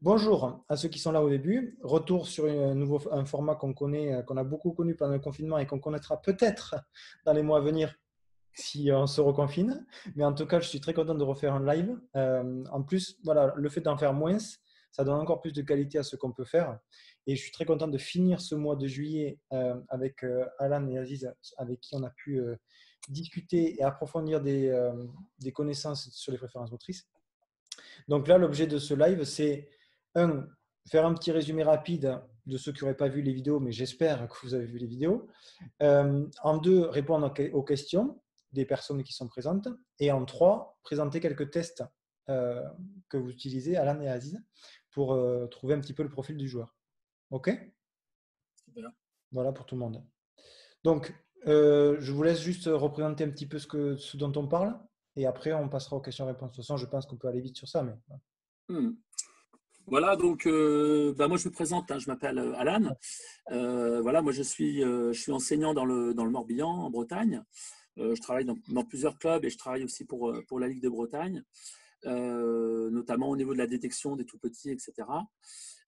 Bonjour à ceux qui sont là au début. Retour sur un format qu'on connaît, qu'on a beaucoup connu pendant le confinement et qu'on connaîtra peut-être dans les mois à venir si on se reconfine. Mais en tout cas, je suis très content de refaire un live. En plus, voilà, le fait d'en faire moins, ça donne encore plus de qualité à ce qu'on peut faire. Et je suis très content de finir ce mois de juillet avec Alan et Aziz, avec qui on a pu discuter et approfondir des connaissances sur les préférences motrices. Donc là, l'objet de ce live, c'est faire un petit résumé rapide de ceux qui n'auraient pas vu les vidéos, mais j'espère que vous avez vu les vidéos. En deux, répondre aux questions des personnes qui sont présentes. Et en trois, présenter quelques tests que vous utilisez, Alan et Aziz, pour trouver un petit peu le profil du joueur. OK? Super. Voilà pour tout le monde. Donc, je vous laisse juste représenter un petit peu ce dont on parle. Et après, on passera aux questions-réponses. De toute façon, je pense qu'on peut aller vite sur ça. Mais... Voilà, donc moi je me présente, je m'appelle Alan. Voilà, moi je suis enseignant dans le Morbihan, en Bretagne. Je travaille dans plusieurs clubs et je travaille aussi pour la Ligue de Bretagne, notamment au niveau de la détection des tout-petits, etc.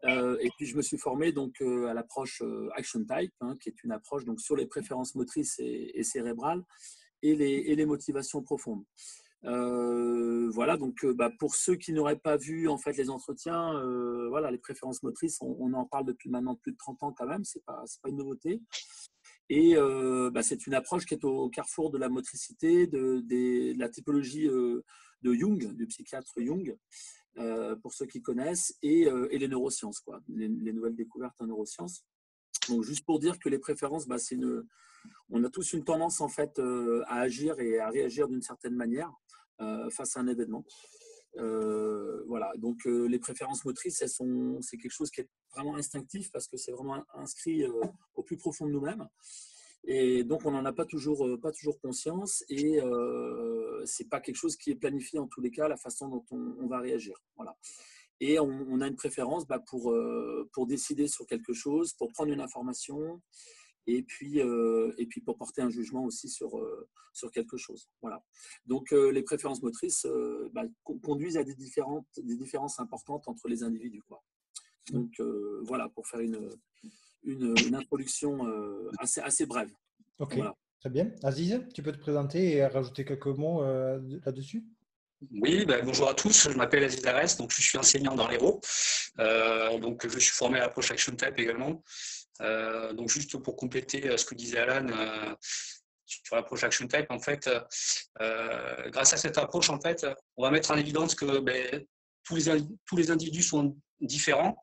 Et puis je me suis formé donc à l'approche Action Type, qui est une approche donc sur les préférences motrices et cérébrales et les motivations profondes. Voilà, donc pour ceux qui n'auraient pas vu en fait les entretiens, voilà, les préférences motrices, on en parle depuis maintenant plus de 30 ans quand même, c'est pas une nouveauté. Et c'est une approche qui est au carrefour de la motricité, de la typologie de Jung, du psychiatre Jung, pour ceux qui connaissent, et les neurosciences, quoi, les nouvelles découvertes en neurosciences. Donc juste pour dire que les préférences, on a tous une tendance en fait à agir et à réagir d'une certaine manière face à un événement. Voilà, donc les préférences motrices, c'est quelque chose qui est vraiment instinctif parce que c'est vraiment inscrit au plus profond de nous-mêmes. Et donc on n'en a pas toujours conscience et c'est pas quelque chose qui est planifié en tous les cas, la façon dont on va réagir. Voilà. Et on a une préférence pour décider sur quelque chose, pour prendre une information et puis pour porter un jugement aussi sur quelque chose. Voilà. Donc les préférences motrices conduisent à des différences importantes entre les individus, quoi. Donc voilà, pour faire une introduction assez brève. Ok, Voilà. très bien. Aziz, tu peux te présenter et rajouter quelques mots là-dessus? Oui, bonjour à tous, je m'appelle Aziz Arès, donc je suis enseignant dans l'Hérault. Donc je suis formé à l'approche Action Type également. Donc juste pour compléter ce que disait Alan sur l'approche Action Type, en fait, grâce à cette approche, en fait, on va mettre en évidence que tous les individus sont différents.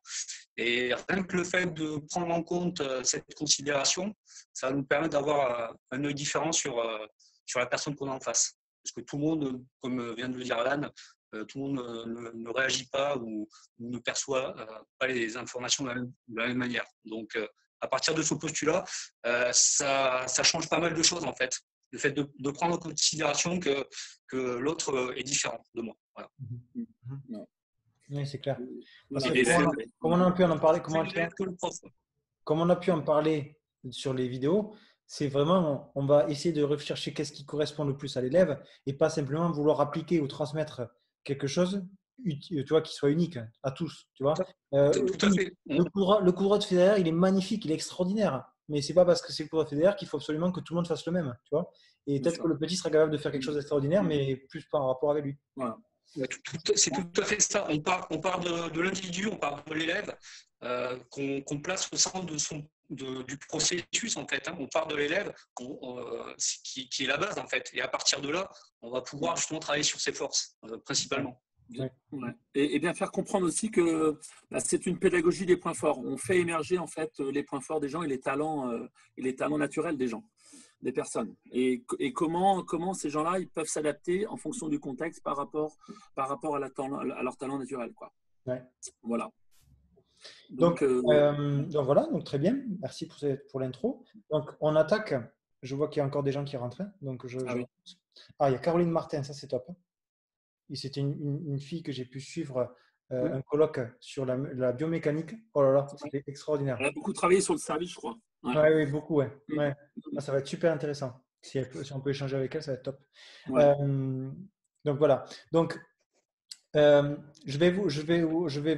Et rien que le fait de prendre en compte cette considération, ça va nous permettre d'avoir un œil différent sur la personne qu'on a en face. Parce que tout le monde, comme vient de le dire Alan, tout le monde ne réagit pas ou ne perçoit pas les informations de la même manière. Donc, à partir de ce postulat, ça change pas mal de choses en fait. Le fait de prendre en considération que l'autre est différent de moi. Voilà. Oui, c'est clair. Parce Voilà. que comme on a pu en parler, comme on a pu en parler sur les vidéos, c'est vraiment, on va essayer de rechercher qu'est-ce qui correspond le plus à l'élève et pas simplement vouloir appliquer ou transmettre quelque chose, tu vois, qui soit unique à tous, tu vois. Tout à fait. Le cours de Federer, il est magnifique, il est extraordinaire, mais c'est pas parce que c'est le cours de Federer qu'il faut absolument que tout le monde fasse le même, tu vois. Et peut-être que le petit sera capable de faire quelque chose d'extraordinaire, mais plus par rapport avec lui. Voilà. C'est tout à fait ça. On part de l'individu, on part de l'élève, qu'on place au centre du processus en fait. On part de l'élève qui est la base en fait. Et à partir de là, on va pouvoir justement travailler sur ses forces principalement. Ouais. Et bien faire comprendre aussi que c'est une pédagogie des points forts. On fait émerger en fait les points forts des gens et les talents naturels des gens, des personnes. Et comment ces gens-là ils peuvent s'adapter en fonction du contexte par rapport à leur talent naturel, quoi. Ouais. Voilà. Donc voilà, donc très bien. Merci pour l'intro. Donc on attaque. Je vois qu'il y a encore des gens qui rentrent. Donc oui. il y a Caroline Martin, ça c'est top. Et c'était une fille que j'ai pu suivre un colloque sur la biomécanique. Oh là là, c'était extraordinaire. Elle a beaucoup travaillé sur le service, je crois. Ouais, oui, beaucoup, ouais. Ouais. Ah, ça va être super intéressant. Si on peut échanger avec elle, ça va être top. Ouais. Donc voilà. Donc Je vais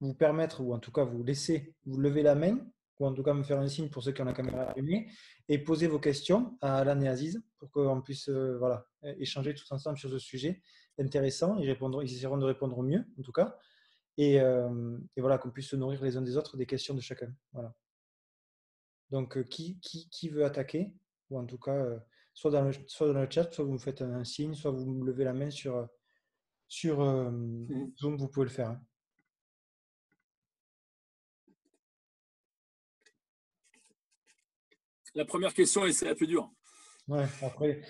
vous permettre, ou en tout cas vous laisser vous lever la main, ou en tout cas me faire un signe pour ceux qui ont la caméra allumée, et poser vos questions à Alan et Aziz pour qu'on puisse voilà, échanger tous ensemble sur ce sujet intéressant. Ils essaieront de répondre au mieux, en tout cas, et voilà, qu'on puisse se nourrir les uns des autres des questions de chacun. Voilà. Donc, qui veut attaquer, ou en tout cas, soit dans le chat, soit vous me faites un signe, soit vous me levez la main sur Zoom, vous pouvez le faire. Hein. La première question, et c'est la plus dure. Ouais, après,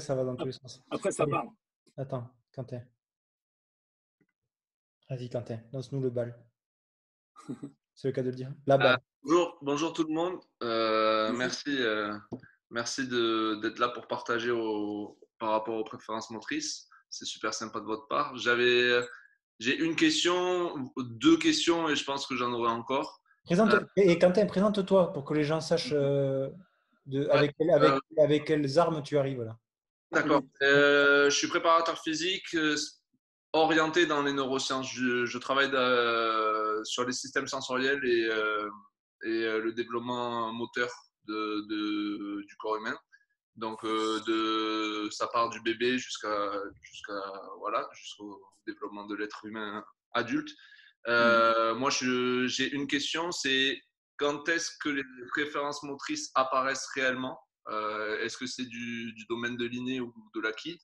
ça va dans tous les sens. Après, ça Allez, parle. attends, Quentin. Vas-y, Quentin, lance-nous le bal. C'est le cas de le dire. La balle. Bonjour tout le monde. Merci d'être là pour partager par rapport aux préférences motrices. C'est super sympa de votre part. J'ai une question, deux questions et je pense que j'en aurai encore. Et Quentin, présente-toi pour que les gens sachent avec quelles armes tu arrives là. D'accord. Je suis préparateur physique orienté dans les neurosciences. Je travaille sur les systèmes sensoriels et le développement moteur du corps humain. Donc, ça part du bébé jusqu'au développement de l'être humain adulte. Moi, j'ai une question, c'est quand est-ce que les préférences motrices apparaissent réellement? Est-ce que c'est du domaine de l'inné ou de l'acquis?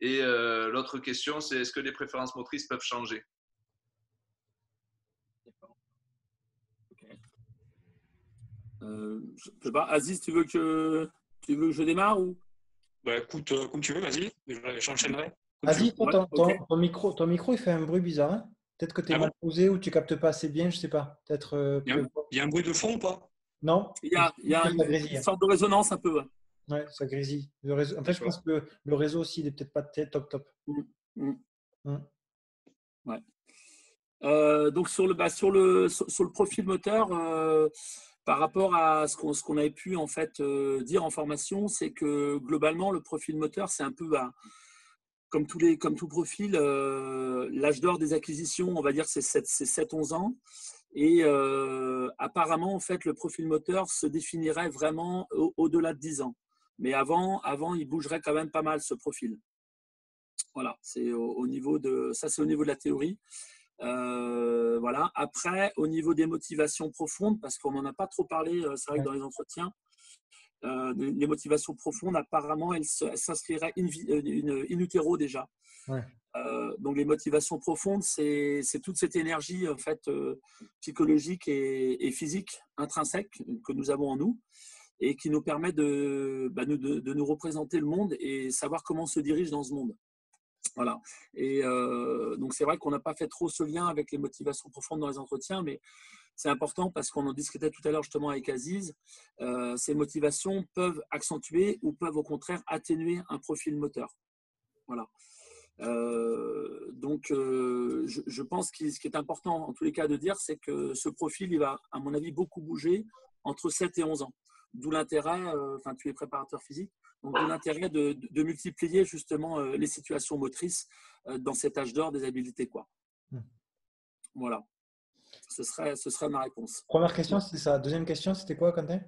Et l'autre question, c'est est-ce que les préférences motrices peuvent changer? Je sais pas, Aziz, tu veux que je démarre ou? Bah, écoute, comme tu veux, vas-y, j'enchaînerai. Aziz, ton micro, il fait un bruit bizarre. Hein. Peut-être que tu es mal posé ou tu captes pas assez bien, je sais pas. Peut-être. Il y a un bruit de fond ou pas? Non. Il y a une sorte de résonance un peu. Ouais, ça grésille. En fait, je pense que le réseau aussi, il n'est peut-être pas top. Ouais. Donc sur le profil moteur, par rapport à ce qu'on avait pu en fait dire en formation, c'est que globalement le profil moteur, c'est un peu comme tout profil, l'âge d'or des acquisitions, on va dire, c'est 7-11 ans. Et apparemment, en fait, le profil moteur se définirait vraiment au-delà de 10 ans. Mais avant, il bougerait quand même pas mal ce profil. Voilà, c'est au niveau de la théorie. Voilà. Après, au niveau des motivations profondes, parce qu'on n'en a pas trop parlé, c'est vrai que dans les entretiens, les motivations profondes, apparemment, elles s'inscriraient in utero déjà. Ouais. Donc les motivations profondes, c'est toute cette énergie en fait psychologique et physique intrinsèque que nous avons en nous et qui nous permet de nous représenter le monde et savoir comment on se dirige dans ce monde. Voilà. Et donc c'est vrai qu'on n'a pas fait trop ce lien avec les motivations profondes dans les entretiens, mais c'est important parce qu'on en discutait tout à l'heure justement avec Aziz. Ces motivations peuvent accentuer ou peuvent au contraire atténuer un profil moteur. Voilà. Donc, je pense que ce qui est important en tous les cas de dire, c'est que ce profil, il va, à mon avis, beaucoup bouger entre 7 et 11 ans. D'où l'intérêt, tu es préparateur physique, donc d'où l'intérêt de multiplier justement les situations motrices dans cet âge d'or des habiletés, quoi. Voilà. Ce serait ma réponse. Première question, c'était ça. Deuxième question, c'était quoi, Quentin?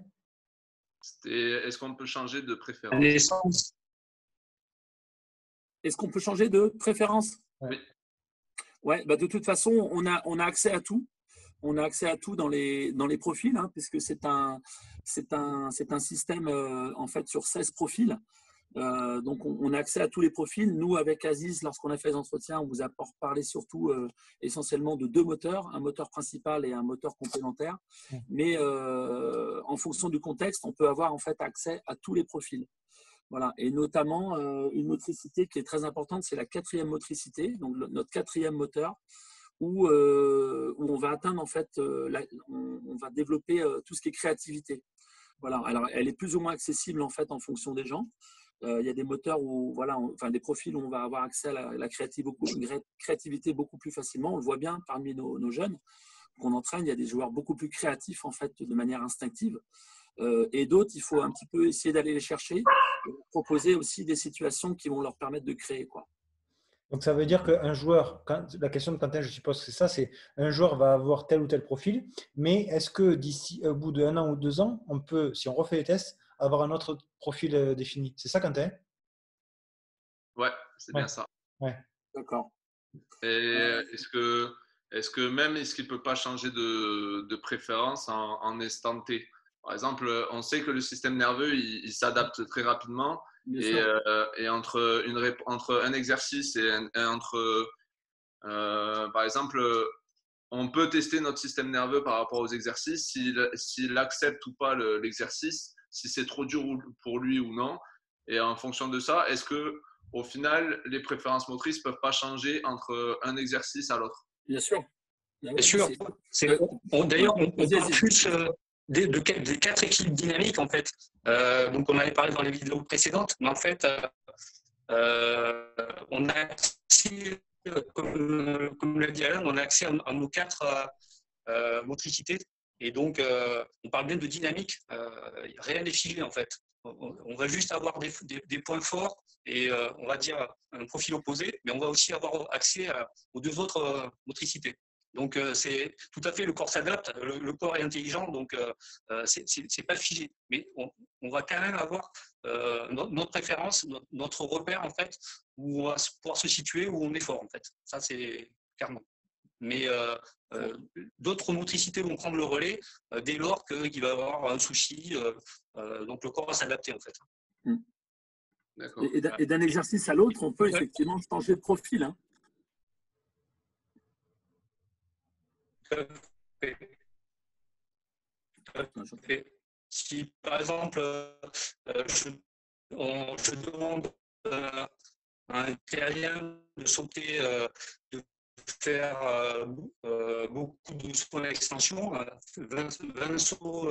C'était est-ce qu'on peut changer de préférence? Naissance. Est-ce qu'on peut changer de préférence? Oui. Ouais, bah de toute façon, on a accès à tout. On a accès à tout dans les profils, hein, puisque c'est un système en fait sur 16 profils. Donc, on a accès à tous les profils. Nous, avec Aziz, lorsqu'on a fait les entretiens, on vous a parlé surtout essentiellement de 2 moteurs, un moteur principal et un moteur complémentaire. Mais en fonction du contexte, on peut avoir en fait accès à tous les profils. Voilà. Et notamment, une motricité qui est très importante, c'est la 4e motricité, donc notre 4e moteur, où on va atteindre, en fait, on va développer tout ce qui est créativité. Voilà. Alors, elle est plus ou moins accessible, en fait, en fonction des gens. Il y a des moteurs où, voilà, des profils où on va avoir accès à la créativité beaucoup plus facilement. On le voit bien parmi nos jeunes qu'on entraîne. Il y a des joueurs beaucoup plus créatifs, en fait, de manière instinctive. Et d'autres, il faut un petit peu essayer d'aller les chercher, proposer aussi des situations qui vont leur permettre de créer, quoi. Donc, ça veut dire qu'un joueur, la question de Quentin, je suppose que c'est ça, c'est un joueur va avoir tel ou tel profil, mais est-ce que d'ici, au bout d'1 an ou 2 ans, on peut, si on refait les tests, avoir un autre profil défini? C'est ça, Quentin? Ouais, c'est Ouais, bien ça. ouais. D'accord. Et est-ce qu'il peut pas changer de préférence en instant T? Par exemple, on sait que le système nerveux, il s'adapte très rapidement Bien et, sûr. entre un exercice et par exemple, on peut tester notre système nerveux par rapport aux exercices, s'il accepte ou pas l'exercice, si c'est trop dur pour lui ou non. Et en fonction de ça, est-ce que au final, les préférences motrices ne peuvent pas changer entre un exercice à l'autre? Bien sûr. Ah Bien ouais, sûr. D'ailleurs, on Vas-y, parle plus des 4 équipes dynamiques, en fait. Donc, on en avait parlé dans les vidéos précédentes, mais en fait, on a accès, comme l'a dit Alain, on a accès à nos 4 motricités. Et donc, on parle bien de dynamique. Rien n'est figé, en fait. On va juste avoir des points forts et on va dire un profil opposé, mais on va aussi avoir accès aux 2 autres motricités. Donc, c'est tout à fait, le corps s'adapte, le corps est intelligent, donc c'est pas figé. Mais on va quand même avoir notre préférence, notre repère, en fait, où on va pouvoir se situer, où on est fort, en fait. Ça, c'est clairement. Mais d'autres motricités vont prendre le relais dès lors qu'il va y avoir un souci. Donc, le corps va s'adapter, en fait. D'accord. Et d'un exercice à l'autre, on peut effectivement changer de profil. Hein. Si par exemple, je demande à un terrien de sauter, de faire beaucoup de sauts en extension, 20 sauts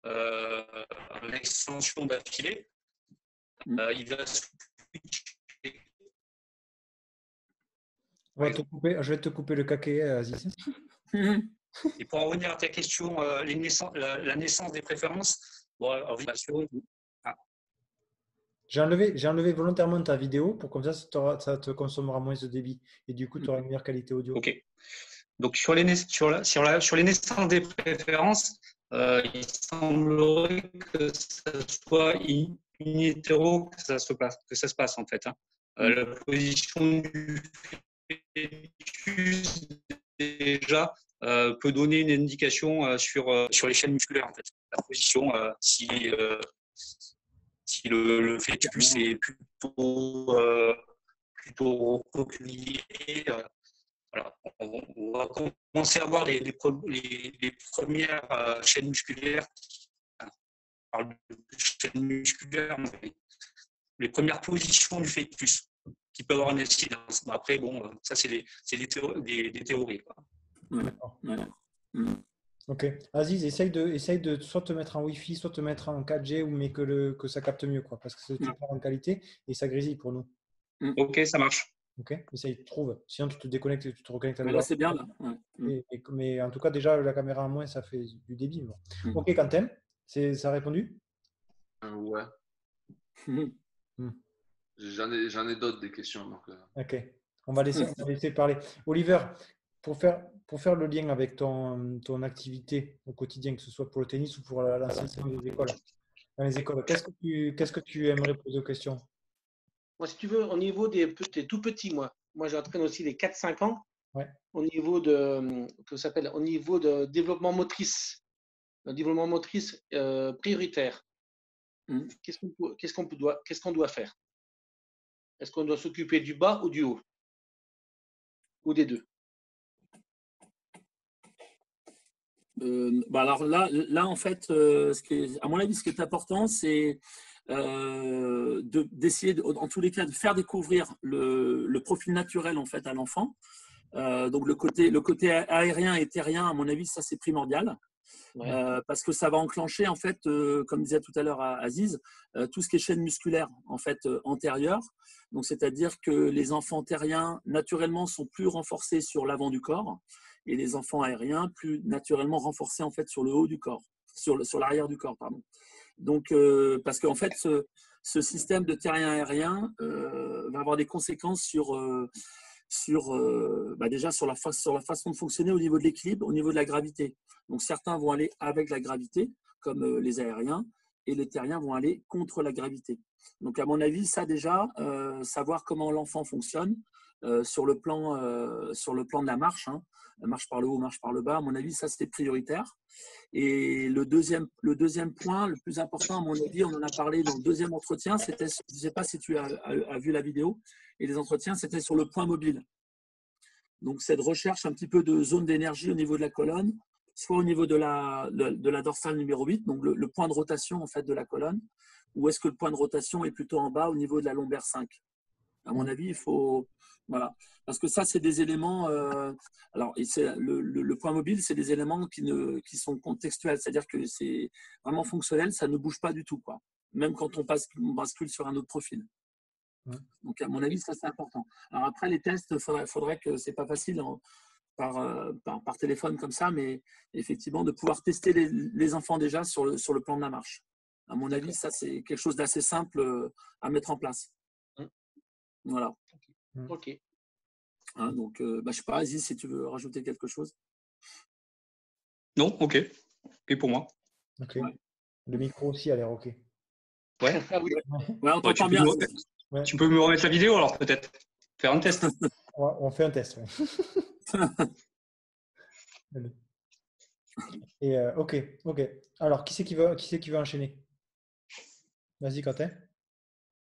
en extension d'affilée, il va switcher. Je vais te couper le caquet, Aziz. Et pour en revenir à ta question, la naissance des préférences, J'ai enlevé volontairement ta vidéo pour comme ça te consommera moins de débit et du coup tu auras une meilleure qualité audio. Ok. Donc sur les naissances des préférences, il semblerait que ça soit in utero que ça se passe en fait. Hein. La position du fœtus déjà peut donner une indication sur les chaînes musculaires en fait. La position, si le fœtus est plutôt recroquevillé, voilà. On va commencer à voir les premières chaînes musculaires. On parle de chaînes musculaires, mais les premières positions du fœtus qui peuvent avoir une incidence. Après, bon, ça, c'est des théories. Quoi. D'accord. Ok. Aziz, essaye de soit te mettre en Wi-Fi, soit te mettre en 4G, mais que ça capte mieux, quoi, parce que tu perds en qualité et ça grésille pour nous. Ok, ça marche. Ok. Essaye, trouve. Sinon, tu te déconnectes et tu te reconnectes à là, c'est bien. Là. Mais en tout cas, déjà, la caméra en moins, ça fait du débit. Bon. Ok, Quentin, ça a répondu? Ouais. J'en ai d'autres des questions. Donc, Ok. On va laisser parler. Oliver, pour faire le lien avec ton activité au quotidien, que ce soit pour le tennis ou pour l'enseignement des écoles, dans les écoles, qu'est-ce que tu aimerais poser aux questions? Moi, si tu veux, au niveau des tout petits, moi j'entraîne aussi les 4-5 ans. Ouais. Au niveau au niveau de développement motrice, prioritaire. Qu'est-ce qu'on doit faire? Est-ce qu'on doit s'occuper du bas ou du haut? Ou des deux? Alors là, en fait, à mon avis, ce qui est important, c'est d'essayer, en tous les cas, de faire découvrir le profil naturel en fait à l'enfant. Donc le côté aérien et terrien, à mon avis, ça c'est primordial. Ouais. Parce que ça va enclencher en fait, comme disait tout à l'heure Aziz, tout ce qui est chaîne musculaire en fait antérieure. Donc c'est-à-dire que les enfants terriens naturellement sont plus renforcés sur l'avant du corps et les enfants aériens plus naturellement renforcés en fait sur le haut du corps, sur l'arrière du corps, pardon. Donc parce qu'en fait ce système de terrien-aérien va avoir des conséquences déjà sur la façon de fonctionner au niveau de l'équilibre, au niveau de la gravité. Donc certains vont aller avec la gravité, comme les aériens, et les terriens vont aller contre la gravité. Donc à mon avis, ça déjà, savoir comment l'enfant fonctionne sur le plan de la marche, hein, marche par le haut, marche par le bas, à mon avis, ça c'est prioritaire. Et le deuxième point, le plus important, à mon avis, on en a parlé dans le deuxième entretien, c'était, je ne sais pas si tu as vu la vidéo, et les entretiens, c'était sur le point mobile. Donc, cette recherche un petit peu de zone d'énergie au niveau de la colonne, soit au niveau de la dorsale numéro 8, donc le point de rotation en fait de la colonne, ou est-ce que le point de rotation est plutôt en bas au niveau de la lombaire 5 ? À mon avis, il faut… Voilà. Parce que ça, c'est des éléments… alors, le point mobile, c'est des éléments qui sont contextuels, c'est-à-dire que c'est vraiment fonctionnel, ça ne bouge pas du tout, quoi. Même quand on bascule sur un autre profil. Donc, à mon avis, ça, c'est important. Alors après, les tests, faudrait que c'est pas facile par téléphone comme ça, mais effectivement, de pouvoir tester les enfants déjà sur le plan de la marche. À mon avis, ça, c'est quelque chose d'assez simple à mettre en place. Voilà. Ok. Hein, donc, je ne sais pas, Aziz, si tu veux rajouter quelque chose. Non, ok. Ok pour moi. Ok. Ouais. Le micro aussi a l'air ok. Ouais. Ouais, on t'entend bien. Tu peux me remettre la vidéo alors peut-être faire un test. On fait un test. Ouais. Et ok. Alors, qui c'est qui veut enchaîner? Vas-y, Quentin.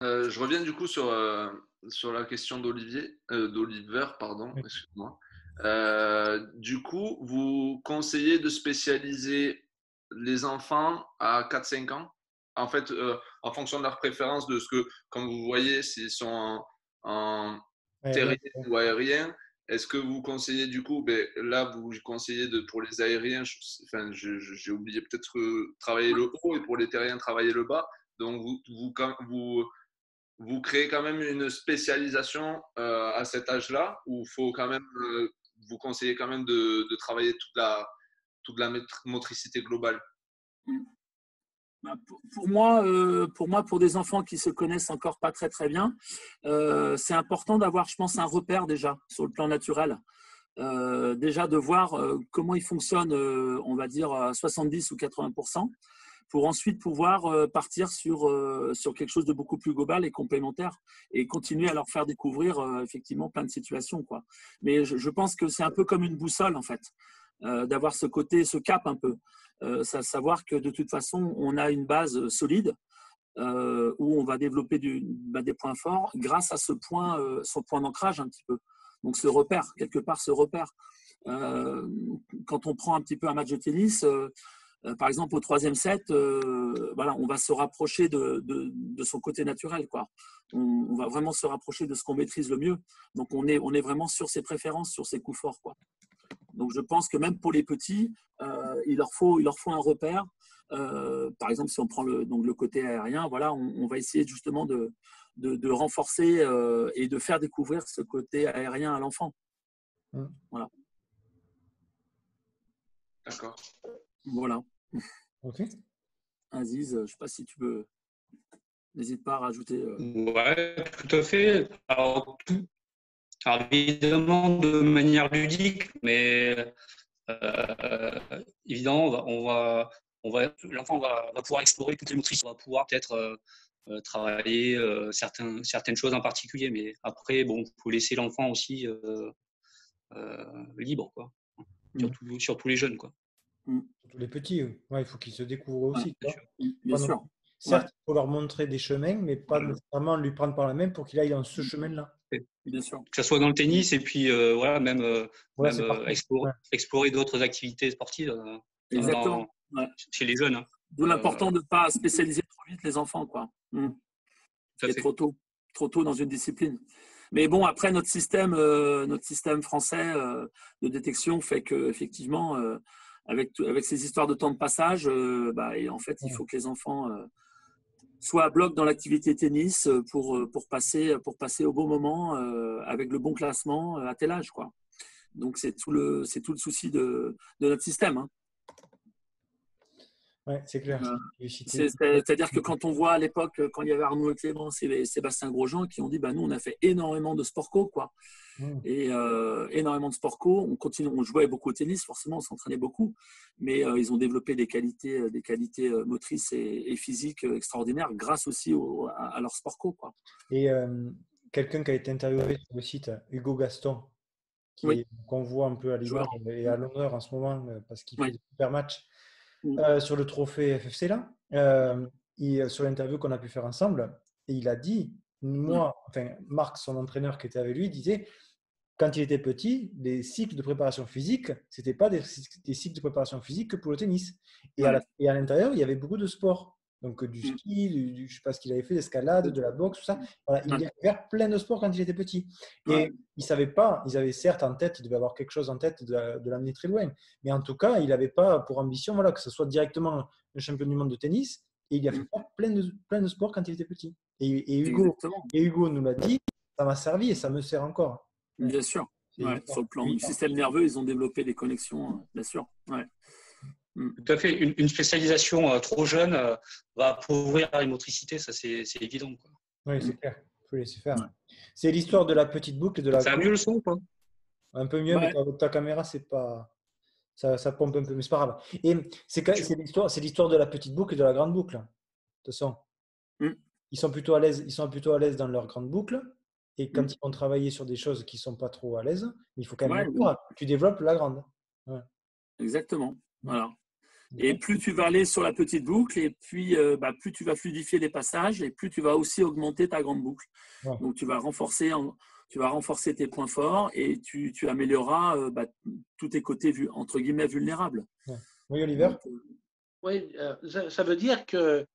Je reviens du coup sur la question d'Oliver, pardon, oui. Excuse-moi. Du coup, vous conseillez de spécialiser les enfants à 4-5 ans, en fait, en fonction de leur préférence, de ce que, comme vous voyez, s'ils sont en terrien ou aérien. Est-ce que vous conseillez du coup, là vous conseillez pour les aériens, j'ai oublié peut-être travailler le haut et pour les terriens travailler le bas. Donc vous créez quand même une spécialisation à cet âge-là, ou faut quand même vous conseillez quand même de travailler toute la motricité globale? Pour moi, pour des enfants qui se connaissent encore pas très très bien, c'est important d'avoir, je pense, un repère déjà sur le plan naturel. Déjà de voir comment ils fonctionnent, on va dire à 70 ou 80%, pour ensuite pouvoir partir sur quelque chose de beaucoup plus global et complémentaire et continuer à leur faire découvrir effectivement plein de situations, quoi. Mais je pense que c'est un peu comme une boussole en fait, d'avoir ce cap un peu. Savoir que de toute façon, on a une base solide où on va développer des points forts grâce à son point d'ancrage un petit peu. Donc ce repère, quelque part ce repère. Quand on prend un petit peu un match de tennis, par exemple au 3e set, on va se rapprocher de son côté naturel, quoi. On va vraiment se rapprocher de ce qu'on maîtrise le mieux. Donc on est vraiment sur ses préférences, sur ses coups forts, quoi. Donc je pense que même pour les petits, il leur faut un repère. Par exemple, si on prend le côté aérien, voilà, on va essayer justement de renforcer et de faire découvrir ce côté aérien à l'enfant. Voilà. D'accord. Voilà. Ok. Aziz, je ne sais pas si tu veux. N'hésite pas à rajouter. Ouais, tout à fait. Alors, évidemment de manière ludique, mais évidemment, l'enfant va pouvoir explorer toutes les motrices, on va pouvoir peut-être travailler certaines choses en particulier, mais après, bon, il faut laisser l'enfant aussi libre, quoi. Surtout les jeunes, quoi. Surtout les petits, ouais, il faut qu'ils se découvrent aussi. Bien sûr. Certes, il faut leur montrer des chemins, mais pas nécessairement lui prendre par la main pour qu'il aille dans ce chemin-là. Bien sûr. Que ce soit dans le tennis et puis explorer d'autres activités sportives chez les jeunes. D'où l'important de ne pas spécialiser trop vite les enfants, quoi. C'est trop tôt dans une discipline. Mais bon, après, notre système français de détection fait qu'effectivement, avec ces histoires de temps de passage, en fait, il faut que les enfants soient à bloc dans l'activité tennis pour passer au bon moment avec le bon classement à tel âge, quoi. Donc, c'est tout le souci de notre système. Hein. Ouais, c'est clair. C'est-à-dire que quand on voit à l'époque, quand il y avait Arnaud Clémence et Sébastien Grosjean qui ont dit nous, on a fait énormément de sport co, quoi. Et énormément de sport co. On jouait beaucoup au tennis, forcément, on s'entraînait beaucoup, mais ils ont développé des qualités motrices et physiques extraordinaires grâce aussi à leur sport co, quoi. Et quelqu'un qui a été interviewé sur le site, Hugo Gaston, qu'on voit un peu à l'image et à l'honneur en ce moment parce qu'il fait des super matchs sur le trophée FFC là, sur l'interview qu'on a pu faire ensemble, et il a dit, Marc, son entraîneur qui était avec lui, disait quand il était petit, les cycles de préparation physique, c'était pas des cycles de préparation physique que pour le tennis. Et à l'intérieur, il y avait beaucoup de sports. Donc du ski, je ne sais pas ce qu'il avait fait, l'escalade, de la boxe, tout ça. Voilà, il allait faire plein de sports quand il était petit. Et il ne savait pas, ils avaient certes en tête, il devait avoir quelque chose en tête de l'amener très loin. Mais en tout cas, il n'avait pas pour ambition que ce soit directement le champion du monde de tennis. Et il a fait plein de sports quand il était petit. Et Hugo nous l'a dit, ça m'a servi et ça me sert encore. Bien sûr. Sur le plan du système nerveux, ils ont développé des connexions, bien sûr. Tout à fait. Une spécialisation trop jeune va appauvrir la motricité, ça c'est évident, quoi. Oui, c'est clair. Il faut laisser faire. C'est l'histoire de la petite boucle et de la. Ça a mieux le son ou pas? Un peu mieux, mais ta caméra, c'est pas. Ça pompe un peu, mais c'est pas grave. Et c'est l'histoire de la petite boucle et de la grande boucle. De toute façon, ils sont plutôt à l'aise dans leur grande boucle. Et quand ils vont travailler sur des choses qui ne sont pas trop à l'aise, il faut quand même tu développes la grande. Exactement. Voilà. Et plus tu vas aller sur la petite boucle, et puis plus tu vas fluidifier les passages, et plus tu vas aussi augmenter ta grande boucle. Donc tu vas renforcer tes points forts et tu amélioreras tous tes côtés entre guillemets vulnérables. Oui, Oliver. Oui, ça veut dire que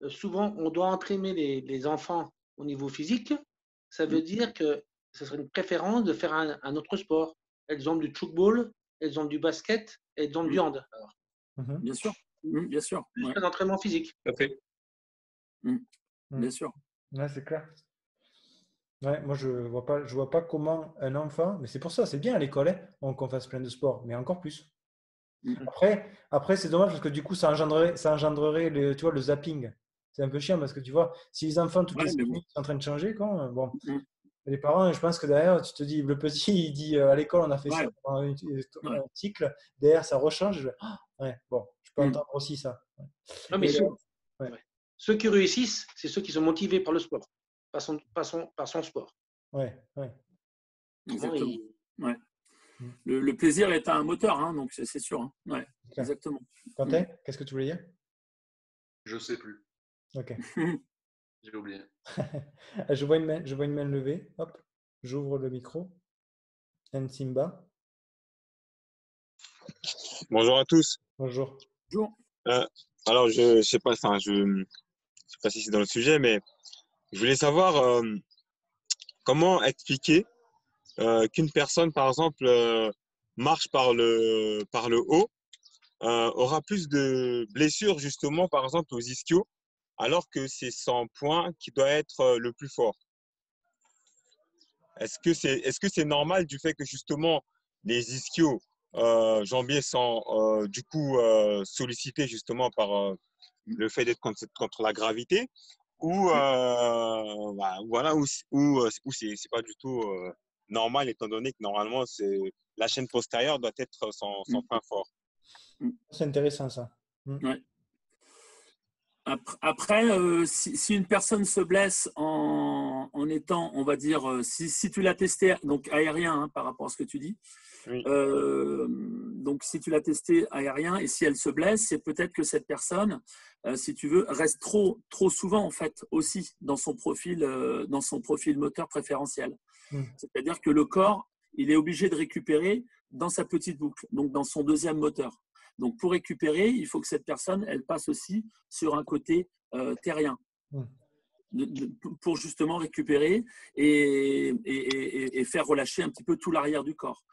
souvent on doit entraîner les enfants au niveau physique. Ça veut dire que ce serait une préférence de faire un autre sport. Elles ont du tchoukball, elles ont du basket, elles ont du hand. Alors. Bien sûr. Bien sûr. Juste un entraînement physique. Okay. Bien sûr. Ouais, c'est clair. Ouais, moi, je vois pas comment un enfant, mais c'est pour ça, c'est bien à l'école qu'on fasse plein de sports, mais encore plus. Après, c'est dommage parce que du coup, ça engendrerait le zapping. C'est un peu chiant parce que tu vois, si les enfants, toutes les minutes sont en train de changer, bon, les parents, je pense que derrière, tu te dis, le petit, il dit à l'école, on a fait ça pendant un cycle, derrière, ça rechange. Bon, je peux entendre aussi ça. Non, mais ceux qui réussissent, c'est ceux qui sont motivés par le sport, par son sport. Exactement. Le plaisir est un moteur, donc c'est sûr. Exactement. Quentin, qu'est-ce que tu voulais dire? Je sais plus. Ok. J'ai oublié. Je vois une main levée. Hop, j'ouvre le micro. Simba. Bonjour à tous. Bonjour. Alors, je sais pas, je sais pas si c'est dans le sujet, mais je voulais savoir comment expliquer qu'une personne, par exemple, marche par le haut, aura plus de blessures justement, par exemple, aux ischios, alors que c'est son point qui doit être le plus fort. Est-ce que c'est normal du fait que justement les ischios jambiers sont du coup sollicités justement par le fait d'être contre la gravité, ou voilà, ou c'est pas du tout normal, étant donné que normalement la chaîne postérieure doit être son point fort. C'est intéressant ça. Après, si une personne se blesse en étant, on va dire, si tu l'as testé, donc aérien par rapport à ce que tu dis, donc si tu l'as testé aérien et si elle se blesse, c'est peut-être que cette personne, si tu veux, reste trop souvent en fait aussi dans son profil moteur préférentiel. C'est-à-dire que le corps, il est obligé de récupérer dans sa petite boucle, donc dans son deuxième moteur. Donc, pour récupérer, il faut que cette personne, elle passe aussi sur un côté terrien pour justement récupérer et faire relâcher un petit peu tout l'arrière du corps.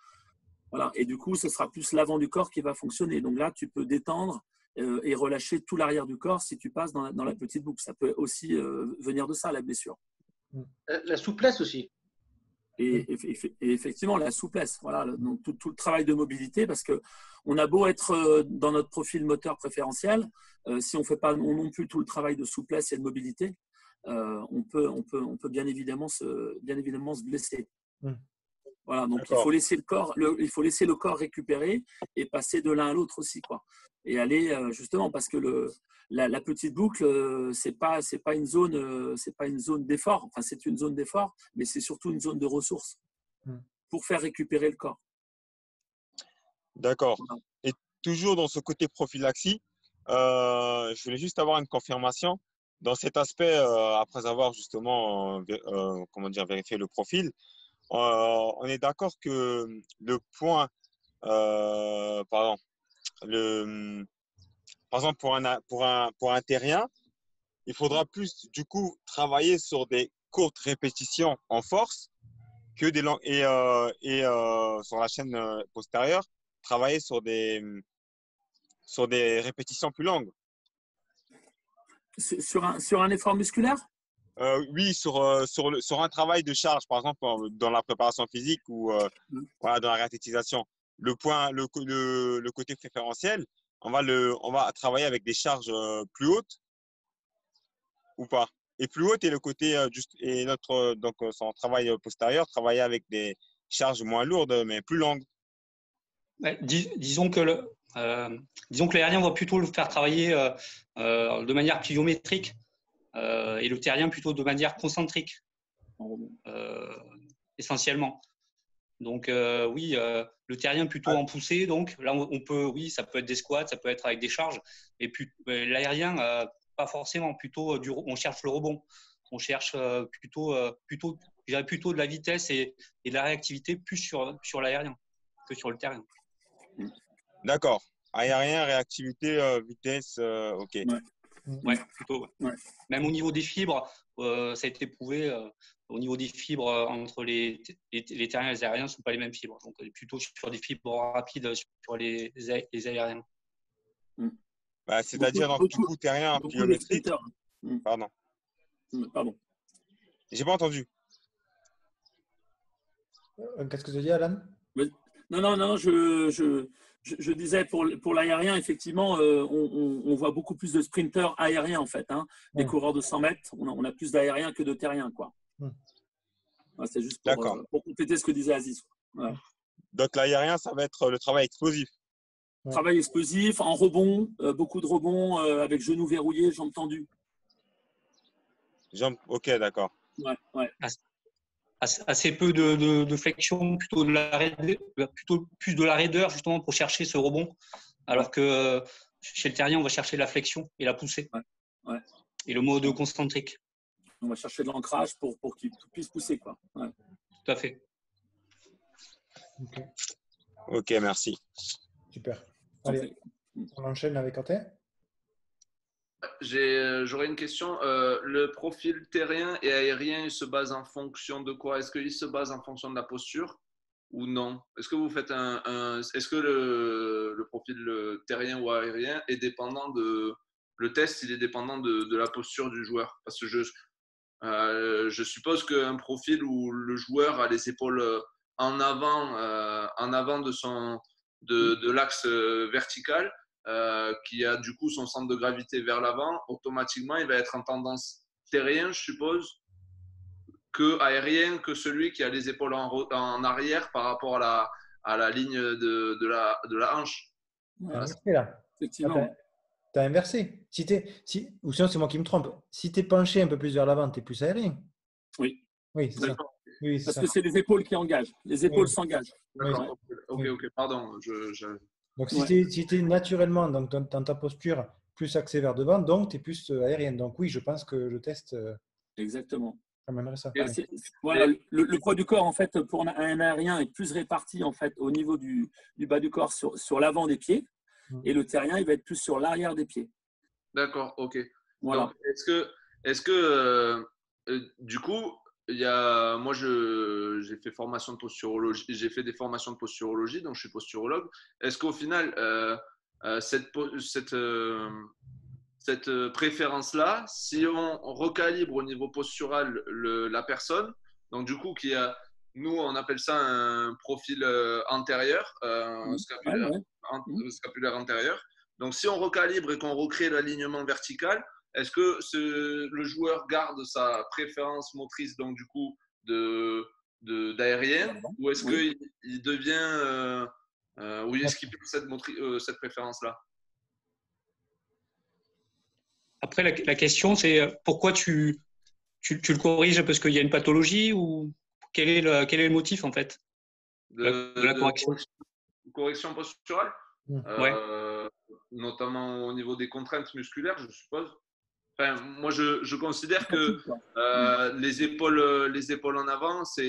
Voilà. Et du coup, ce sera plus l'avant du corps qui va fonctionner. Donc là, tu peux détendre et relâcher tout l'arrière du corps si tu passes dans la petite boucle. Ça peut aussi venir de ça, la blessure. La souplesse aussi. Et effectivement, la souplesse, voilà, donc tout le travail de mobilité, parce qu'on a beau être dans notre profil moteur préférentiel, si on ne fait pas non plus tout le travail de souplesse et de mobilité, on peut bien évidemment se blesser. Voilà, donc il faut laisser le corps récupérer et passer de l'un à l'autre aussi, quoi. Et aller justement, parce que la petite boucle, c'est pas une zone d'effort. Enfin, c'est une zone d'effort, mais c'est surtout une zone de ressources pour faire récupérer le corps. D'accord. Voilà. Et toujours dans ce côté prophylaxie, je voulais juste avoir une confirmation dans cet aspect, après avoir justement vérifié le profil. On est d'accord que le point, par exemple pour un terrien, il faudra plus du coup travailler sur des courtes répétitions en force que sur la chaîne postérieure, travailler sur des répétitions plus longues. Sur un effort musculaire? Oui, sur un travail de charge, par exemple dans la préparation physique ou voilà, dans la réathlétisation. Le côté préférentiel, on va travailler avec des charges plus hautes ou pas. Et plus haute, et le côté son travail postérieur, travailler avec des charges moins lourdes mais plus longues. Ouais, disons que l'aérien va plutôt le faire travailler de manière pluviométrique et le terrien plutôt de manière concentrique, essentiellement. Donc oui, le terrien plutôt en poussée. Donc là, ça peut être des squats, ça peut être avec des charges. Et puis l'aérien, pas forcément. Plutôt on cherche le rebond. On cherche plutôt de la vitesse et de la réactivité plus sur l'aérien que sur le terrien. D'accord. Aérien, réactivité, vitesse, ok. Ouais, plutôt. Ouais. Même au niveau des fibres, ça a été prouvé. Au niveau des fibres entre les terriens et les aériens, ne sont pas les mêmes fibres. Donc, on est plutôt sur des fibres rapides sur les aériens. Bah, c'est-à-dire, donc, du coup, terrien pluviométrique. Pardon. Pardon. J'ai pas entendu. Qu'est-ce que tu dis, Alan? Non, je disais pour l'aérien, effectivement, on voit beaucoup plus de sprinteurs aériens, en fait. Des coureurs de 100 mètres, on a plus d'aériens que de terriens, quoi. C'est juste pour compléter ce que disait Aziz. Ouais. Donc, l'aérien, ça va être le travail explosif. Travail explosif, en rebond, beaucoup de rebonds, avec genoux verrouillés, jambes tendues. Ok, d'accord. Ouais. Assez peu de flexion, plutôt plus de la raideur, justement, pour chercher ce rebond. Alors que chez le terrien, on va chercher la flexion et la poussée. Ouais. Et le mode concentrique. On va chercher de l'ancrage pour qu'il puisse pousser, quoi. Ouais. Tout à fait. Ok, merci. Super. Allez, on enchaîne avec Quentin. J'aurais une question. Le profil terrien et aérien, il se base en fonction de quoi? Est-ce qu'il se base en fonction de la posture ou non? Est-ce que vous faites est-ce que le profil terrien ou aérien est dépendant le test, il est dépendant de la posture du joueur? Parce que je suppose qu'un profil où le joueur a les épaules en avant de l'axe vertical, qui a du coup son centre de gravité vers l'avant, automatiquement il va être en tendance terrien, je suppose, que aérien, que celui qui a les épaules en arrière par rapport à la ligne de la hanche. T'as inversé là. Effectivement. T'as inversé. Ou sinon c'est moi qui me trompe. Si t'es penché un peu plus vers l'avant, t'es plus aérien. Oui. Oui, c'est ça. Oui, parce que c'est les épaules qui engagent. Les épaules s'engagent. D'accord. Ok, pardon. Donc, si tu es naturellement dans ta posture plus axée vers devant, donc tu es plus aérien. Donc, oui, je pense que le test Exactement. amènerait ça. Voilà, le poids du corps, en fait, pour un aérien est plus réparti en fait, au niveau du bas du corps sur l'avant des pieds. Et le terrien, il va être plus sur l'arrière des pieds. D'accord, ok. Voilà. Donc, est-ce que du coup, moi, j'ai fait formation de posturologie, j'ai fait des formations de posturologie, donc je suis posturologue. Est-ce qu'au final, cette préférence-là, si on recalibre au niveau postural la personne, donc du coup, qui a nous, on appelle ça un profil antérieur, scapulaire, scapulaire antérieur. Donc, si on recalibre et qu'on recrée l'alignement vertical, est-ce que le joueur garde sa préférence motrice, donc du coup, d'aérien, ou est-ce qu'il devient, ou est-ce qu'il perd cette préférence-là? Après, la question, c'est pourquoi tu le corriges parce qu'il y a une pathologie ou quel est le motif en fait de la correction? Correction posturale, notamment au niveau des contraintes musculaires, je suppose. Enfin, moi, je considère que les épaules en avant, ça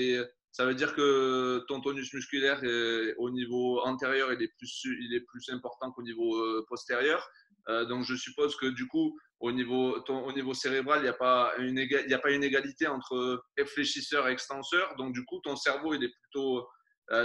veut dire que ton tonus musculaire au niveau antérieur, il est plus important qu'au niveau postérieur. Donc, je suppose que du coup, au niveau cérébral, il n'y a pas une égalité entre fléchisseur et extenseur. Donc, du coup, ton cerveau, il est plutôt…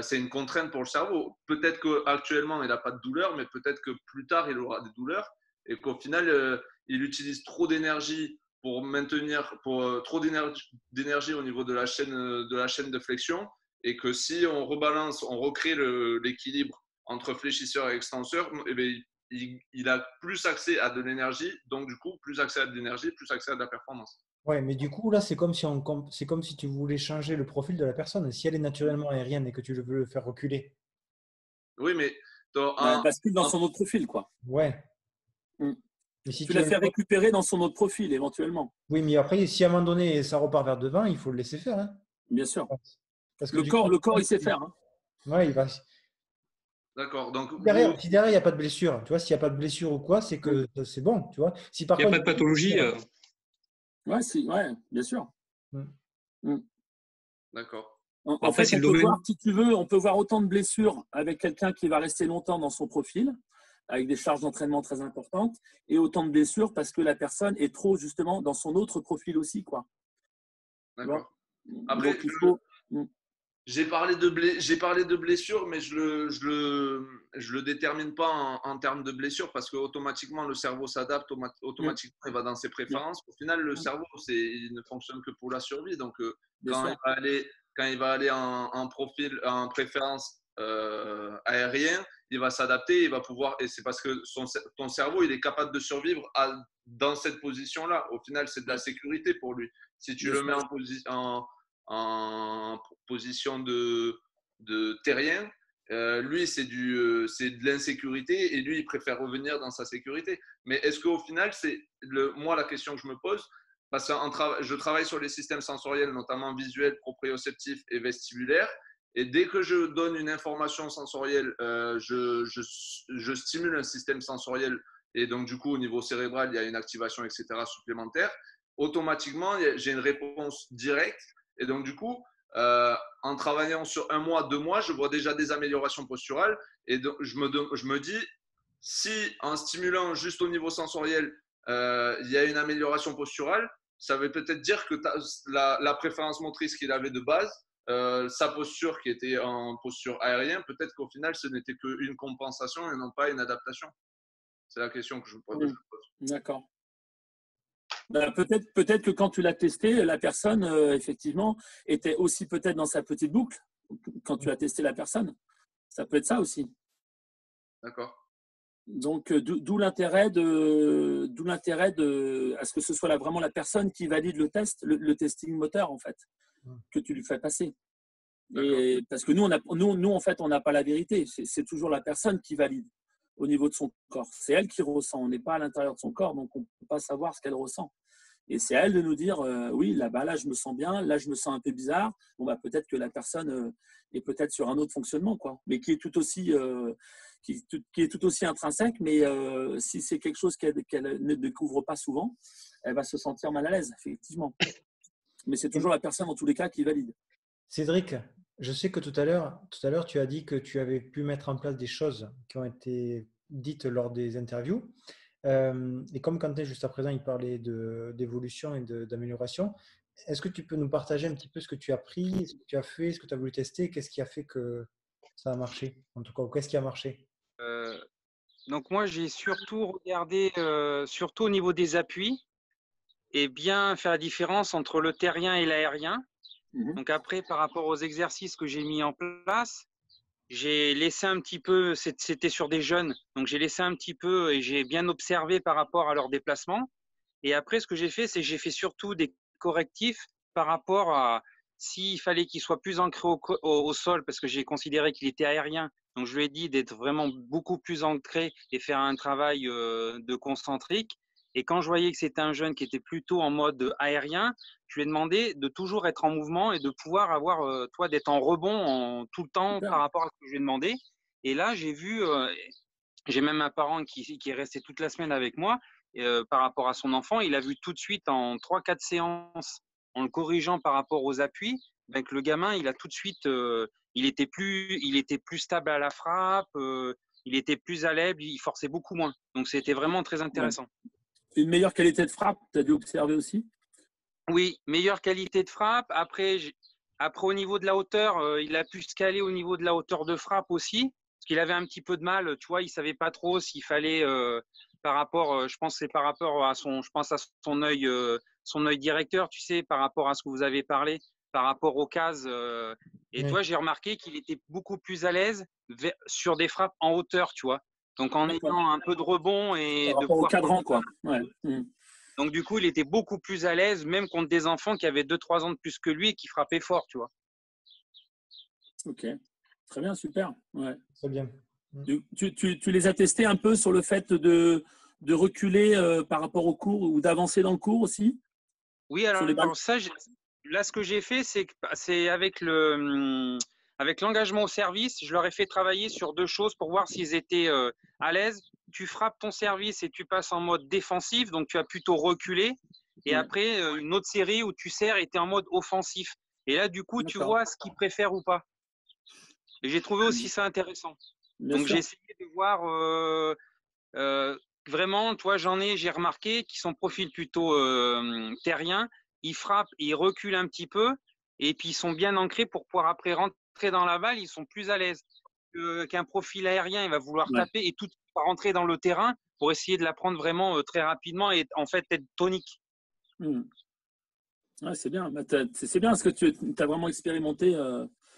c'est une contrainte pour le cerveau. Peut-être qu'actuellement, il n'a pas de douleur, mais peut-être que plus tard, il aura des douleurs. Et qu'au final, il utilise trop d'énergie trop d'énergie au niveau de la chaîne de flexion. Et que si on rebalance, on recrée l'équilibre entre fléchisseur et extenseur, eh bien, il a plus accès à de l'énergie, donc du coup, plus accès à de l'énergie, plus accès à de la performance. Ouais, mais du coup, là, c'est comme si tu voulais changer le profil de la personne. Si elle est naturellement aérienne et que tu veux le faire reculer. Oui, mais… bascule dans son autre profil, quoi. Ouais. Mais si tu la fais récupérer dans son autre profil, éventuellement. Oui, mais après, si à un moment donné, ça repart vers devant, il faut le laisser faire. Hein. Bien sûr. Parce que le corps, il sait faire. Hein. Ouais, il va… D'accord. Donc, si derrière, il n'y a pas de blessure, tu vois, s'il n'y a pas de blessure ou quoi, c'est que c'est bon, tu vois. Si par il n'y a pas de pathologie. Ouais, bien sûr. D'accord. En fait, on peut voir, si tu veux, on peut voir autant de blessures avec quelqu'un qui va rester longtemps dans son profil, avec des charges d'entraînement très importantes, et autant de blessures parce que la personne est trop, justement, dans son autre profil aussi, quoi. D'accord. Après, j'ai parlé de blessure, mais je le détermine pas en termes de blessure parce que automatiquement le cerveau s'adapte, automatiquement il va dans ses préférences. Au final, le cerveau, il ne fonctionne que pour la survie. Donc, quand il va aller en profil, en préférence aérien, il va s'adapter, il va pouvoir. Et c'est parce que ton cerveau, il est capable de survivre dans cette position-là. Au final, c'est de la sécurité pour lui. Si tu le mets en position de terrien, lui, c'est de l'insécurité et lui, il préfère revenir dans sa sécurité. Mais est-ce qu'au final, moi, la question que je me pose, parce que je travaille sur les systèmes sensoriels, notamment visuels, proprioceptifs et vestibulaires, et dès que je donne une information sensorielle, je stimule un système sensoriel et donc, du coup, au niveau cérébral, il y a une activation, etc., supplémentaire. Automatiquement, j'ai une réponse directe. Et donc, du coup, en travaillant sur 1 mois, 2 mois, je vois déjà des améliorations posturales. Et donc, je me dis, si en stimulant juste au niveau sensoriel, il y a une amélioration posturale, ça veut peut-être dire que la préférence motrice qu'il avait de base, sa posture qui était en posture aérienne, peut-être qu'au final, ce n'était qu'une compensation et non pas une adaptation. C'est la question que je me pose. D'accord. Peut-être que quand tu l'as testé, la personne, effectivement, était aussi peut-être dans sa petite boucle quand tu as testé la personne. Ça peut être ça aussi. D'accord. Donc, d'où l'intérêt à ce que ce soit vraiment la personne qui valide le test, le testing moteur, en fait, que tu lui fais passer. Et parce que nous, en fait, on n'a pas la vérité. C'est toujours la personne qui valide au niveau de son corps. C'est elle qui ressent. On n'est pas à l'intérieur de son corps, donc on ne peut pas savoir ce qu'elle ressent. Et c'est à elle de nous dire, oui, là, je me sens bien, là, je me sens un peu bizarre. Bon, peut-être que la personne est peut-être sur un autre fonctionnement, quoi, mais qui est tout aussi, qui est tout aussi intrinsèque. Mais si c'est quelque chose qu'elle ne découvre pas souvent, elle va se sentir mal à l'aise, effectivement. Mais c'est toujours la personne, en tous les cas, qui valide. Cédric, je sais que tout à l'heure, tu as dit que tu avais pu mettre en place des choses qui ont été dites lors des interviews. Et comme Quentin, juste à présent, il parlait d'évolution et d'amélioration, est-ce que tu peux nous partager un petit peu ce que tu as pris, ce que tu as fait, ce que tu as voulu tester, qu'est-ce qui a fait que ça a marché? En tout cas, qu'est-ce qui a marché? Donc moi, j'ai surtout regardé, surtout au niveau des appuis, et bien faire la différence entre le terrien et l'aérien. Donc après, par rapport aux exercices que j'ai mis en place, j'ai laissé un petit peu, c'était sur des jeunes, donc j'ai laissé un petit peu et j'ai bien observé par rapport à leur déplacement. Et après, ce que j'ai fait, c'est que j'ai fait surtout des correctifs par rapport à s'il fallait qu'il soit plus ancré au sol, parce que j'ai considéré qu'il était aérien. Donc, je lui ai dit d'être vraiment beaucoup plus ancré et faire un travail de concentrique. Et quand je voyais que c'était un jeune qui était plutôt en mode aérien, je lui ai demandé de toujours être en mouvement et de pouvoir avoir, toi, d'être en rebond tout le temps Super. par rapport à ce que je lui ai demandé. Et là, j'ai vu, j'ai même un parent qui est resté toute la semaine avec moi. Par rapport à son enfant, il a vu tout de suite en 3-4 séances, en le corrigeant par rapport aux appuis, ben, que le gamin, il a tout de suite, il était plus stable à la frappe, il était plus à l'aise, il forçait beaucoup moins. Donc c'était vraiment très intéressant. Une meilleure qualité de frappe, tu as dû observer aussi? Oui, meilleure qualité de frappe. Après, au niveau de la hauteur, il a pu se caler au niveau de la hauteur de frappe aussi, parce qu'il avait un petit peu de mal. Tu vois, il savait pas trop s'il fallait, par rapport, je pense que c'est par rapport à son œil directeur, tu sais, par rapport à ce que vous avez parlé, par rapport aux cases. Et Oui. toi, j'ai remarqué qu'il était beaucoup plus à l'aise sur des frappes en hauteur, tu vois. Donc en ayant un peu de rebond et Par de rapport au pouvoir. cadran, quoi. Ouais. Donc, du coup, il était beaucoup plus à l'aise, même contre des enfants qui avaient 2-3 ans de plus que lui et qui frappaient fort, tu vois. Ok. Très bien, super. Ouais. Très bien. Tu les as testés un peu sur le fait de reculer par rapport au cours ou d'avancer dans le cours aussi? Oui, alors, Sur les balles. ça, là, ce que j'ai fait, c'est avec l'engagement au service, je leur ai fait travailler sur 2 choses pour voir s'ils étaient à l'aise. Tu frappes ton service et tu passes en mode défensif, donc tu as plutôt reculé. Et Ouais. après, une autre série où tu sers et tu es en mode offensif. Et là, du coup, tu D'accord. vois ce qu'ils préfèrent ou pas. Et j'ai trouvé aussi ça intéressant. Bien Donc, sûr. j'ai essayé de voir vraiment, toi, j'ai remarqué qu'ils sont profil plutôt terrien. Ils frappent, ils reculent un petit peu et puis ils sont bien ancrés pour pouvoir après rentrer dans la balle. Ils sont plus à l'aise qu'un profil aérien. Il va vouloir Ouais. taper et tout rentrer dans le terrain pour essayer de la prendre vraiment très rapidement et en fait être tonique. Ouais, c'est bien. Bah, c'est bien parce que tu as vraiment expérimenté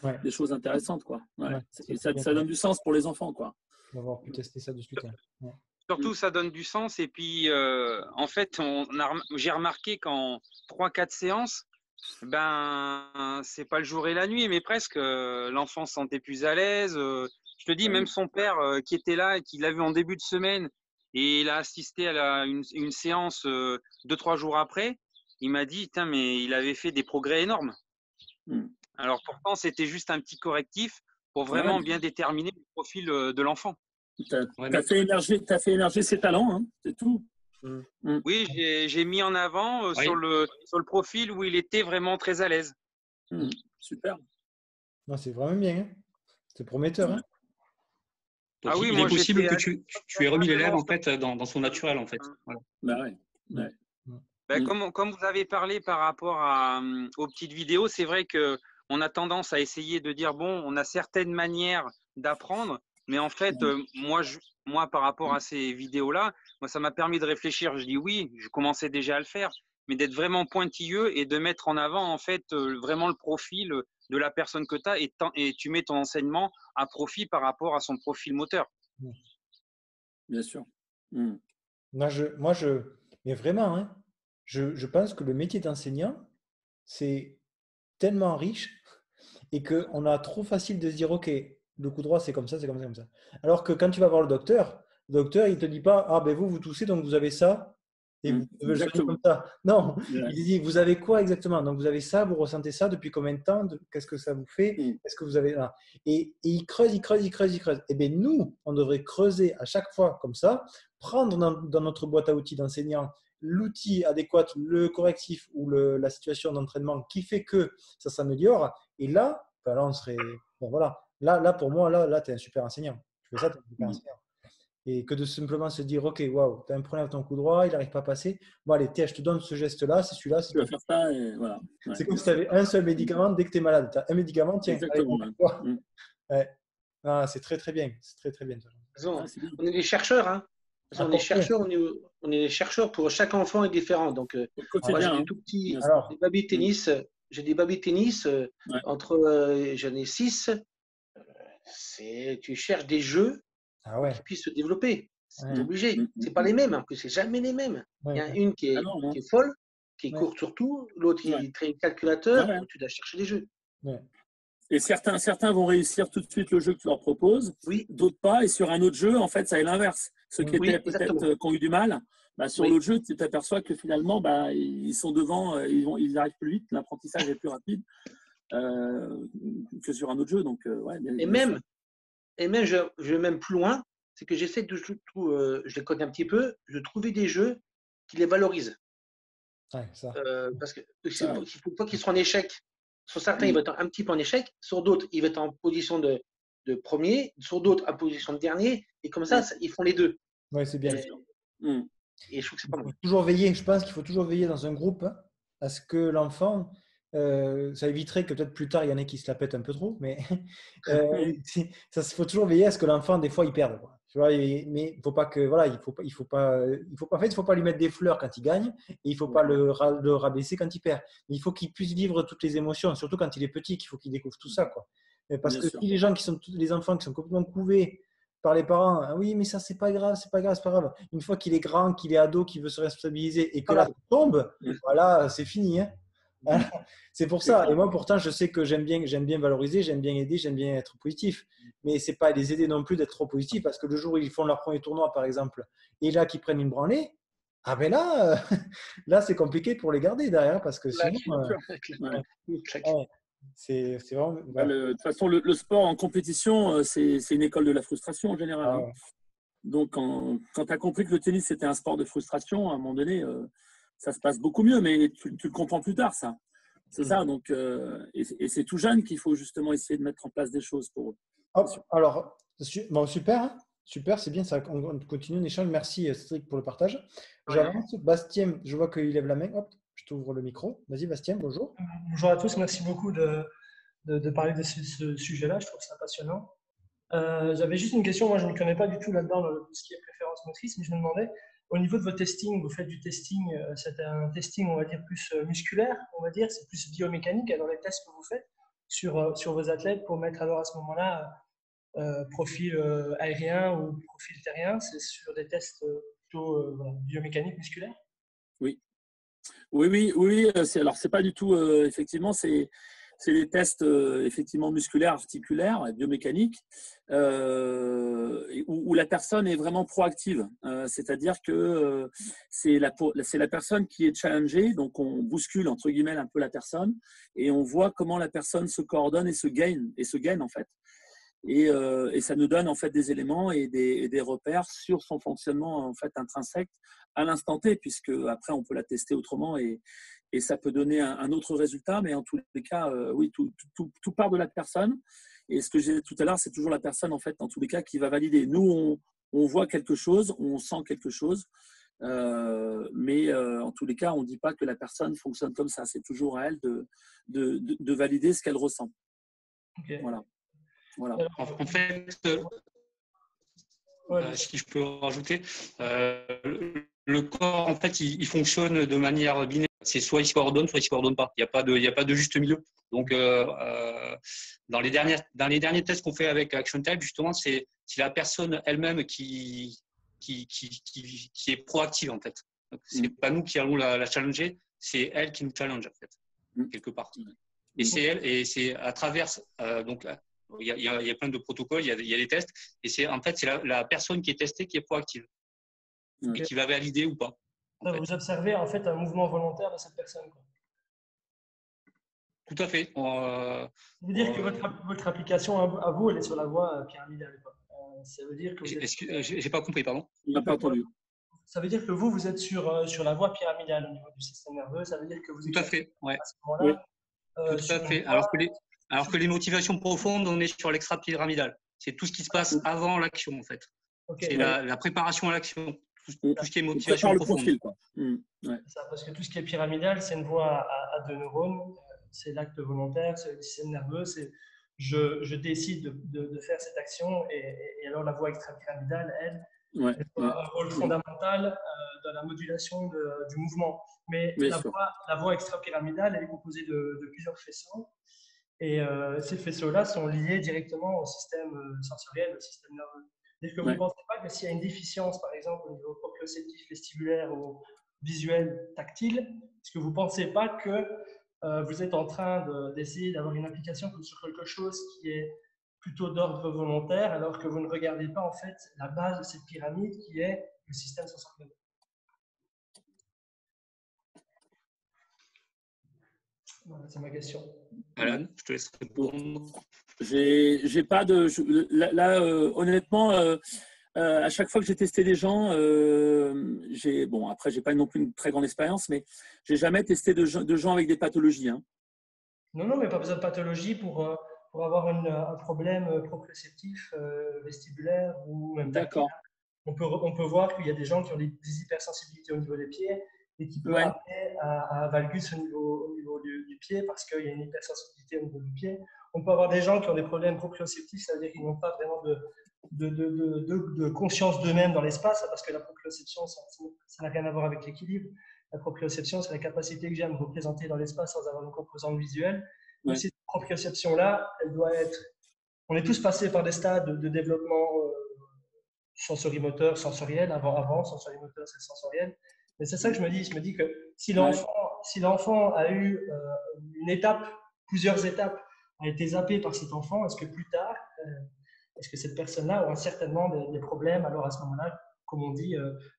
Ouais. des choses intéressantes, quoi. Ouais. Ouais, Et ça donne du sens pour les enfants, quoi. D'avoir pu tester ça de suite. Hein. Ouais. Surtout, ça donne du sens. Et puis, en fait, j'ai remarqué qu'en 3-4 séances, ben, c'est pas le jour et la nuit, mais presque. L'enfant se sentait plus à l'aise. Je te dis, même son père qui était là et qui l'a vu en début de semaine et il a assisté à une séance 2-3 jours après, il m'a dit, putain, mais il avait fait des progrès énormes. Alors pourtant, c'était juste un petit correctif pour vraiment bien déterminer le profil de l'enfant. Tu as fait émerger ses talents, hein, c'est tout. Oui, j'ai mis en avant sur le profil où il était vraiment très à l'aise. Super. Non, c'est vraiment bien. Hein. C'est prometteur. Hein. Donc, oui, il moi, est possible j'étais que tu aies remis l'élève en fait dans son naturel en fait. Voilà. Bah ouais. Ouais. Ben, comme vous avez parlé par rapport aux petites vidéos, c'est vrai qu'on a tendance à essayer de dire, bon, on a certaines manières d'apprendre, mais en fait, moi, par rapport à ces vidéos-là, moi, ça m'a permis de réfléchir. Je dis oui, je commençais déjà à le faire, mais d'être vraiment pointilleux et de mettre en avant, en fait, vraiment le profil de la personne que tu as et tu mets ton enseignement à profit par rapport à son profil moteur. Bien sûr. Mais vraiment, hein, je pense que le métier d'enseignant, c'est tellement riche et qu'on a trop facile de se dire, OK, le coup droit, c'est comme ça, c'est comme ça, comme ça. Alors que quand tu vas voir le docteur, il ne te dit pas, ah ben vous toussez, donc vous avez ça, et vous devez le soigner comme ça. Non, il dit, vous avez quoi exactement? Donc vous avez ça, vous ressentez ça, depuis combien de temps? Qu'est-ce que ça vous fait? Est-ce que vous avez là? Et il creuse. Et bien nous, on devrait creuser à chaque fois comme ça, prendre dans notre boîte à outils d'enseignant l'outil adéquat, le correctif ou la situation d'entraînement qui fait que ça s'améliore. Et là, on serait… Bon, voilà. Là, pour moi, là tu es un super enseignant. Tu fais ça, tu es un super enseignant. Et que de simplement se dire, OK, waouh, tu as un problème à ton coup droit, il n'arrive pas à passer. Bon, allez, tiens, je te donne ce geste-là, c'est celui-là. Tu vas faire ça et voilà. Ouais. C'est comme si tu avais un seul médicament dès que tu es malade. Tu as un médicament, tiens. Exactement. Allez, ouais. Ah, c'est très, très bien. C'est très, très bien. On est des chercheurs, hein. On est des chercheurs pour chaque enfant est différent. Donc, moi, j'ai des tout petits des baby tennis. J'ai des baby tennis Ouais. j'en ai 6. Tu cherches des jeux Ah ouais. qui puissent se développer. C'est Ouais. obligé. C'est pas les mêmes, en plus, c'est jamais les mêmes. Il y Ouais, a ouais. une qui Ah non, non. est folle, qui est Ouais. courte surtout, l'autre Ouais. il traite Ouais, calculateur, ouais. tu dois chercher des jeux. Ouais. Et certains vont réussir tout de suite le jeu que tu leur proposes, Oui, d'autres pas. Et sur un autre jeu, en fait, ça est l'inverse. Ceux qui oui, étaient peut-être exactement. qui ont eu du mal, bah, sur Oui. l'autre jeu, tu t'aperçois que finalement, bah, ils sont devant, ils arrivent plus vite, l'apprentissage est plus rapide que sur un autre jeu. Donc, ouais, Et bien sûr. même je vais même plus loin, c'est que j'essaie de, je les connais un petit peu, de trouver des jeux qui les valorisent. Ouais, ça. Parce que Ça, il faut pas qu'ils soient en échec. Sur certains, Mm. ils vont être un petit peu en échec. Sur d'autres, ils vont être en position de premier. Sur d'autres, en position de dernier. Et comme ça, ils font les deux. Ouais, c'est bien. C'est sûr. Mm. Et je trouve que c'est Il pas faut mal. toujours veiller, je pense qu'il faut toujours veiller dans un groupe à ce que l'enfant, ça éviterait que peut-être plus tard il y en ait qui se la pètent un peu trop, mais il faut toujours veiller à ce que l'enfant, des fois, il perde, quoi. Tu vois, mais il faut pas que, voilà, en fait, il faut pas lui mettre des fleurs quand il gagne et il faut pas le rabaisser quand il perd. Mais il faut qu'il puisse vivre toutes les émotions, surtout quand il est petit, qu'il faut qu'il découvre tout ça, quoi. Parce Bien que sûr. si les enfants qui sont complètement couvés par les parents, ah oui, mais ça, c'est pas grave, c'est pas grave, c'est pas grave. Une fois qu'il est grand, qu'il est ado, qu'il veut se responsabiliser et que là, ça tombe, voilà, c'est fini. Hein. Voilà. C'est pour C'est ça. clair. Et moi, pourtant, je sais que j'aime bien valoriser, j'aime bien aider, j'aime bien être positif. Mais c'est pas les aider non plus d'être trop positif parce que le jour où ils font leur premier tournoi, par exemple, et là, qu'ils prennent une branlée, ah ben là, là, c'est compliqué pour les garder derrière parce que sinon, Ouais. ouais, c'est vraiment. Bah, Voilà. de toute façon, le sport en compétition, c'est une école de la frustration en général. Ah Hein. ouais. Donc, quand tu as compris que le tennis c'était un sport de frustration, à un moment donné, ça se passe beaucoup mieux, mais tu le comprends plus tard, ça. C'est ça. Donc, et c'est tout jeune qu'il faut justement essayer de mettre en place des choses pour eux. Hop, alors, bon, super, hein. Super, c'est bien, ça, on continue l'échange. Merci Cédric pour le partage. J'avance. Bastien, je vois qu'il lève la main. Hop, je t'ouvre le micro. Vas-y, Bastien, bonjour. Bonjour à tous, merci beaucoup de parler de ce sujet-là, je trouve ça passionnant. J'avais juste une question, moi je ne me connais pas du tout là-dedans, dans tout ce qui est préférence motrice, mais je me demandais, au niveau de votre testing, vous faites du testing, c'est un testing, on va dire, plus musculaire, on va dire, c'est plus biomécanique dans les tests que vous faites sur vos athlètes pour mettre alors à ce moment-là profil aérien ou profil terrien, c'est sur des tests plutôt voilà, biomécaniques, musculaires? Oui. Alors, c'est pas du tout, effectivement, c'est des tests effectivement musculaires, articulaires, biomécaniques, où la personne est vraiment proactive. C'est-à-dire que c'est la personne qui est challengée, donc on bouscule entre guillemets un peu la personne et on voit comment la personne se coordonne et se gaine en fait. Et ça nous donne en fait des éléments et des repères sur son fonctionnement en fait intrinsèque à l'instant T, puisque après on peut la tester autrement et ça peut donner un autre résultat. Mais en tous les cas, oui, tout part de la personne. Et ce que j'ai dit tout à l'heure, c'est toujours la personne en fait, en tous les cas, qui va valider. Nous, on voit quelque chose, on sent quelque chose, mais en tous les cas, on ne dit pas que la personne fonctionne comme ça. C'est toujours à elle de valider ce qu'elle ressent. Okay. Voilà. En fait, si je peux rajouter, le corps, en fait, il fonctionne de manière binaire. C'est soit il se coordonne, soit il ne se coordonne pas. Il n'y a pas de juste milieu. Donc, dans les derniers tests qu'on fait avec Action Type, justement, c'est la personne elle-même qui est proactive, en fait. Ce n'est pas nous qui allons la challenger, c'est elle qui nous challenge, en fait, quelque part. Et c'est elle, et c'est à travers… donc, il y a plein de protocoles, il y a des tests, et c'est la personne qui est testée qui est proactive et qui va valider ou pas. Vous observez en fait un mouvement volontaire de cette personne, quoi. Tout à fait. Ça veut dire que votre application à vous, elle est sur la voie pyramidale, quoi. Ça veut dire que j'ai pas compris, pardon. Il n'a pas entendu. Ça veut dire que vous êtes sur la voie pyramidale au niveau du système nerveux. Ça veut dire que vous tout à fait, ouais. À ce moment-là, tout à fait. Alors que les motivations profondes, on est sur l'extra-pyramidal. C'est tout ce qui se passe avant l'action, en fait. Okay. C'est la préparation à l'action. Tout ce qui est motivation profonde. Profil, quoi. Ça, parce que tout ce qui est pyramidal, c'est une voie à 2 neurones. C'est l'acte volontaire, c'est le système nerveux. C'est je décide de faire cette action et alors la voie extra-pyramidale, elle Ouais, Elle joue un rôle fondamental dans la modulation du mouvement. Mais bien la sûr. voie extrapyramidale, elle est composée de plusieurs faisceaux. Et ces faisceaux-là sont liés directement au système sensoriel, au système nerveux. C'est-à-dire que vous ne Ouais. pensez pas que s'il y a une déficience, par exemple, au niveau proprioceptif, vestibulaire ou visuel, tactile, est-ce que vous ne pensez pas que vous êtes en train d'essayer d'avoir une application sur quelque chose qui est plutôt d'ordre volontaire, alors que vous ne regardez pas en fait la base de cette pyramide qui est le système sensoriel? Voilà, c'est ma question. Alan, je te laisse répondre. J'ai pas de. Là, honnêtement, à chaque fois que j'ai testé des gens, bon, après, j'ai pas non plus une très grande expérience, mais j'ai jamais testé de gens avec des pathologies. Hein. Non, mais pas besoin de pathologie pour avoir un problème proprioceptif, vestibulaire ou même tactile. D'accord. On peut voir qu'il y a des gens qui ont des hypersensibilités au niveau des pieds et qui peuvent Ouais. amener à un valgus au niveau du pied parce qu'il y a une hypersensibilité au niveau du pied. On peut avoir des gens qui ont des problèmes proprioceptifs, c'est-à-dire qu'ils n'ont pas vraiment de conscience d'eux-mêmes dans l'espace, parce que la proprioception, ça n'a rien à voir avec l'équilibre. La proprioception, c'est la capacité que j'ai à me représenter dans l'espace sans avoir une composante visuelle. Mais Ouais. cette proprioception-là, elle doit être… On est tous passés par des stades de développement sensorimoteur, sensoriel, avant sensorimoteur, c'est sensoriel. Mais c'est ça que je me dis que si l'enfant a eu une étape, plusieurs étapes, a été zappé par cet enfant, est-ce que plus tard, est-ce que cette personne-là aura certainement des problèmes, alors à ce moment-là, comme on dit,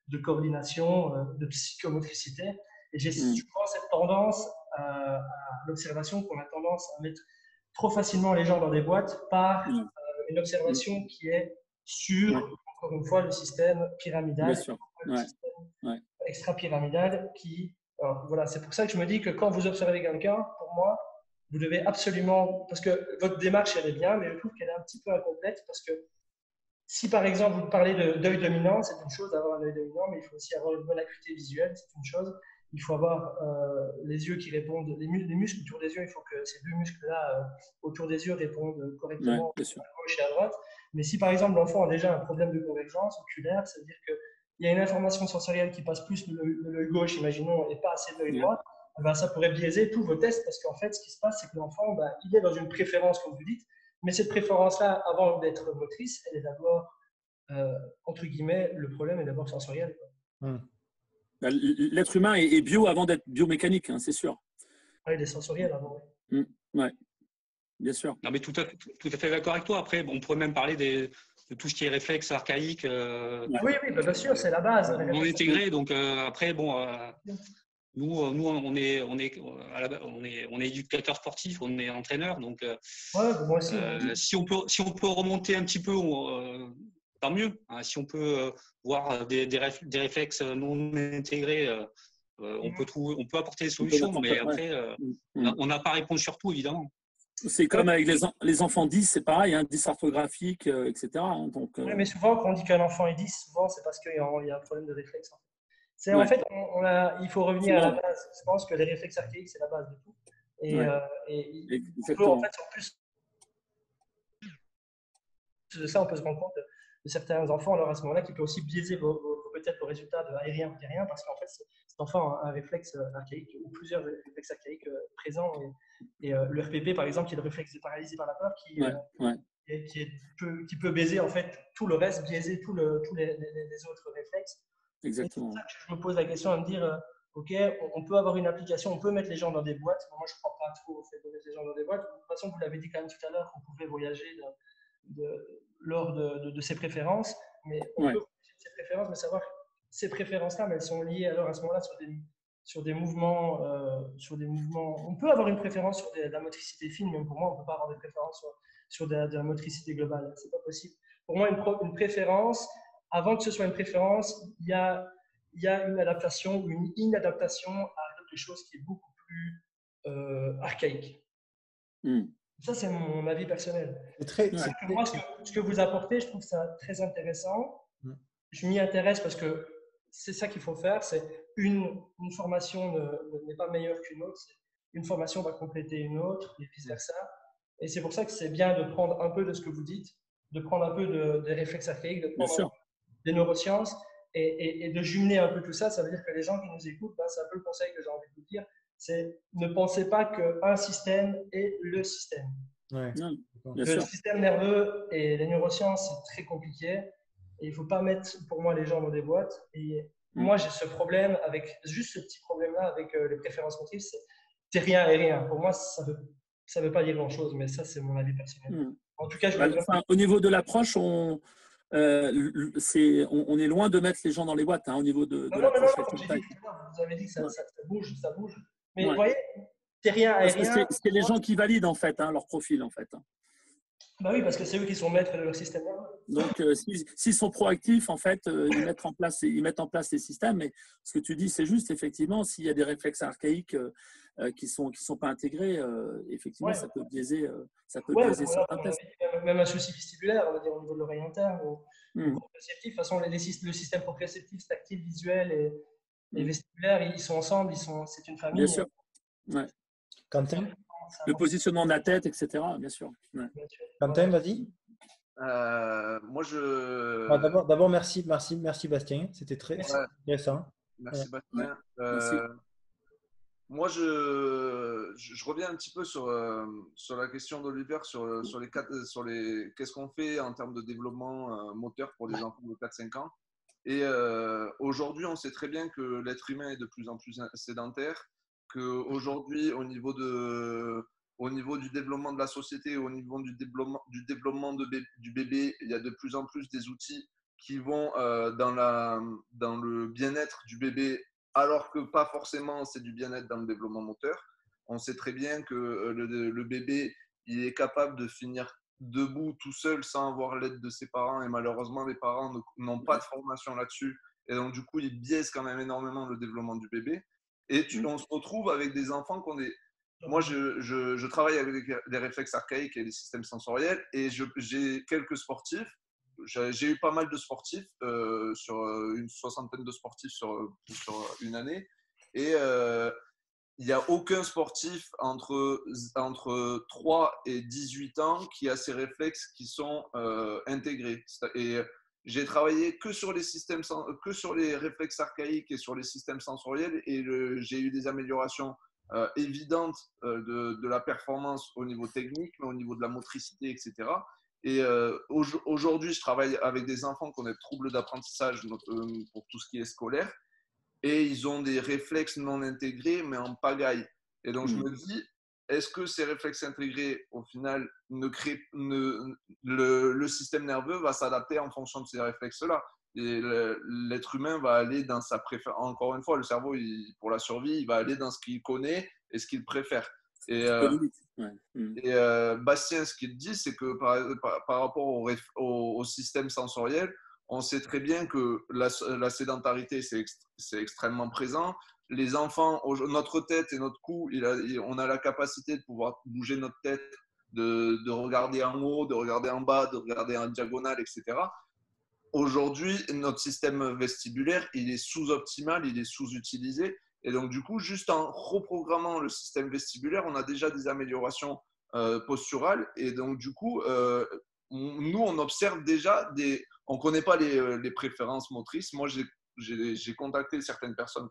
de coordination, de psychomotricité. Et j'ai souvent cette tendance à l'observation qu'on a tendance à mettre trop facilement les gens dans des boîtes par une observation qui est sur, encore une fois, le système pyramidal, le système extra-pyramidal qui… Alors, voilà, c'est pour ça que je me dis que quand vous observez quelqu'un, pour moi, vous devez absolument… Parce que votre démarche, elle est bien, mais je trouve qu'elle est un petit peu incomplète parce que si, par exemple, vous parlez d'œil dominant, c'est une chose d'avoir un œil dominant, mais il faut aussi avoir une bonne acuité visuelle, c'est une chose. Il faut avoir les yeux qui répondent, les muscles autour des yeux, il faut que ces deux muscles-là autour des yeux répondent correctement à gauche et à droite. Mais si par exemple l'enfant a déjà un problème de convergence oculaire, ça veut dire qu'il y a une information sensorielle qui passe plus de l'œil gauche, imaginons, et pas assez de l'œil droit, ben, ça pourrait biaiser tous vos tests parce qu'en fait, ce qui se passe, c'est que l'enfant, ben, il est dans une préférence, comme vous dites, mais cette préférence-là, avant d'être motrice, elle est d'abord, entre guillemets, le problème est d'abord sensoriel. L'être humain est bio avant d'être biomécanique, hein, c'est sûr. Oui, il est sensoriel avant. Ouais, bien sûr. Non, mais tout à fait d'accord avec toi. Après, on pourrait même parler de tout ce qui est réflexe archaïque. Oui, bien sûr, c'est la base. Non intégré. Donc après, bon, nous, on est éducateur sportif, on est entraîneur. Donc, moi aussi, si on peut remonter un petit peu, tant mieux. Hein, si on peut voir des réflexes non intégrés, on peut apporter des solutions. Mais après, on n'a pas à répondre sur tout, évidemment. C'est comme avec les enfants 10, c'est pareil, hein, 10 orthographique, etc. Hein, donc, oui, mais souvent, quand on dit qu'un enfant est 10, souvent, c'est parce qu'il y a un problème de réflexe. En fait, il faut revenir à la base. Je pense que les réflexes archaïques, c'est la base de tout. Et on peut, en fait, en plus de ça, on peut se rendre compte de certains enfants, alors à ce moment-là, qui peut aussi biaiser peut-être vos résultats de aérien ou terrien, parce qu'en fait, cet enfant a un réflexe archaïque ou plusieurs réflexes archaïques présents. Et le RPP, par exemple, qui est le réflexe paralysé par la peur, qui peut biaiser en fait tout le reste, biaiser tous les autres réflexes. Exactement. C'est pour ça que je me pose la question à me dire, ok, on peut avoir une application, on peut mettre les gens dans des boîtes. Moi, je ne crois pas trop au fait de mettre les gens dans des boîtes. De toute façon, vous l'avez dit quand même tout à l'heure, qu'on pouvait voyager lors de ses préférences, mais on peut voyager de ses préférences, mais savoir ces préférences-là, mais elles sont liées alors à ce moment-là sur des mouvements. On peut avoir une préférence sur de la motricité fine, mais pour moi, on ne peut pas avoir de préférence sur de la motricité globale. C'est pas possible. Pour moi, une préférence, avant que ce soit une préférence, il y a une adaptation ou une inadaptation à quelque chose qui est beaucoup plus archaïque. Ça, c'est mon avis personnel. Moi, ce que vous apportez, je trouve ça très intéressant. Je m'y intéresse parce que c'est ça qu'il faut faire. C'est une formation n'est pas meilleure qu'une autre. Une formation va compléter une autre et vice-versa. Et c'est pour ça que c'est bien de prendre un peu de ce que vous dites, de prendre un peu des réflexes archaïques, de prendre des neurosciences et de jumeler un peu tout ça. Ça veut dire que les gens qui nous écoutent, c'est un peu le conseil que j'ai envie de vous dire, c'est ne pensez pas qu'un système est le système. Ouais. Non, bien Le sûr. système nerveux et les neurosciences, c'est très compliqué. Et il ne faut pas mettre, pour moi, les gens dans des boîtes. Et moi, j'ai ce problème avec, juste ce petit problème-là avec les préférences motrices, c'est rien et rien. Pour moi, ça veut pas dire grand-chose, mais ça, c'est mon avis personnel. En tout cas, je voulais Enfin, au niveau de l'approche, on est loin de mettre les gens dans les boîtes, hein, au niveau de l'approche. Comme j'ai dit tout à l'heure, vous avez dit que ça bouge. Mais Ouais. vous voyez, c'est rien et Parce que rien. c'est les gens qui valident en fait, hein, leur profil en fait. Bah oui, parce que c'est eux qui sont maîtres de leur système nerveux. Donc, s'ils sont proactifs, en fait, ils mettent en place les systèmes. Mais ce que tu dis, c'est juste, effectivement, s'il y a des réflexes archaïques qui sont pas intégrés, effectivement, ça peut biaiser, certains tests. Même un souci vestibulaire, on va dire au niveau de l'oreille interne ou proprioceptif. De toute façon, le système proprioceptif, tactile, visuel et vestibulaire, ils sont ensemble, c'est une famille. Bien sûr. Ouais. Quentin, le positionnement de la tête, etc. Bien sûr. Ouais. Quentin, vas-y. Moi, D'abord, merci Bastien. C'était très intéressant. Merci Bastien. Merci. Moi, je reviens un petit peu sur la question d'Oliver sur qu'est-ce qu'on fait en termes de développement moteur pour des enfants de 4-5 ans. Et aujourd'hui, on sait très bien que l'être humain est de plus en plus sédentaire, qu'aujourd'hui, au niveau du développement de la société, au niveau du développement du bébé, il y a de plus en plus des outils qui vont dans le bien-être du bébé, alors que pas forcément c'est du bien-être dans le développement moteur. On sait très bien que le bébé, il est capable de finir debout tout seul sans avoir l'aide de ses parents, et malheureusement les parents n'ont pas de formation là-dessus, et donc du coup ils biaisent quand même énormément le développement du bébé. Et on se retrouve avec des enfants qu'on est… Moi, je travaille avec des réflexes archaïques et des systèmes sensoriels, et j'ai quelques sportifs. J'ai eu pas mal de sportifs, sur une soixantaine de sportifs sur une année. Et il n'y a aucun sportif entre 3 et 18 ans qui a ces réflexes qui sont intégrés. Et j'ai travaillé que sur les réflexes archaïques et sur les systèmes sensoriels, et j'ai eu des améliorations évidentes de la performance au niveau technique, mais au niveau de la motricité, etc. Et aujourd'hui, je travaille avec des enfants qui ont des troubles d'apprentissage pour tout ce qui est scolaire, et ils ont des réflexes non intégrés, mais en pagaille. Et donc, je me dis, est-ce que ces réflexes intégrés, au final, le système nerveux va s'adapter en fonction de ces réflexes-là? Et l'être humain va aller dans sa préférence. Encore une fois, le cerveau, pour la survie, il va aller dans ce qu'il connaît et ce qu'il préfère. Et Bastien, ce qu'il dit, c'est que par rapport au système sensoriel, on sait très bien que la sédentarité, c'est extrêmement présent. Les enfants, notre tête et notre cou, on a la capacité de pouvoir bouger notre tête, de regarder en haut, de regarder en bas, de regarder en diagonale, etc. Aujourd'hui, notre système vestibulaire, il est sous-optimal, il est sous-utilisé. Et donc, du coup, juste en reprogrammant le système vestibulaire, on a déjà des améliorations posturales. Et donc, du coup, nous, on observe déjà on ne connaît pas les préférences motrices. Moi, j'ai contacté certaines personnes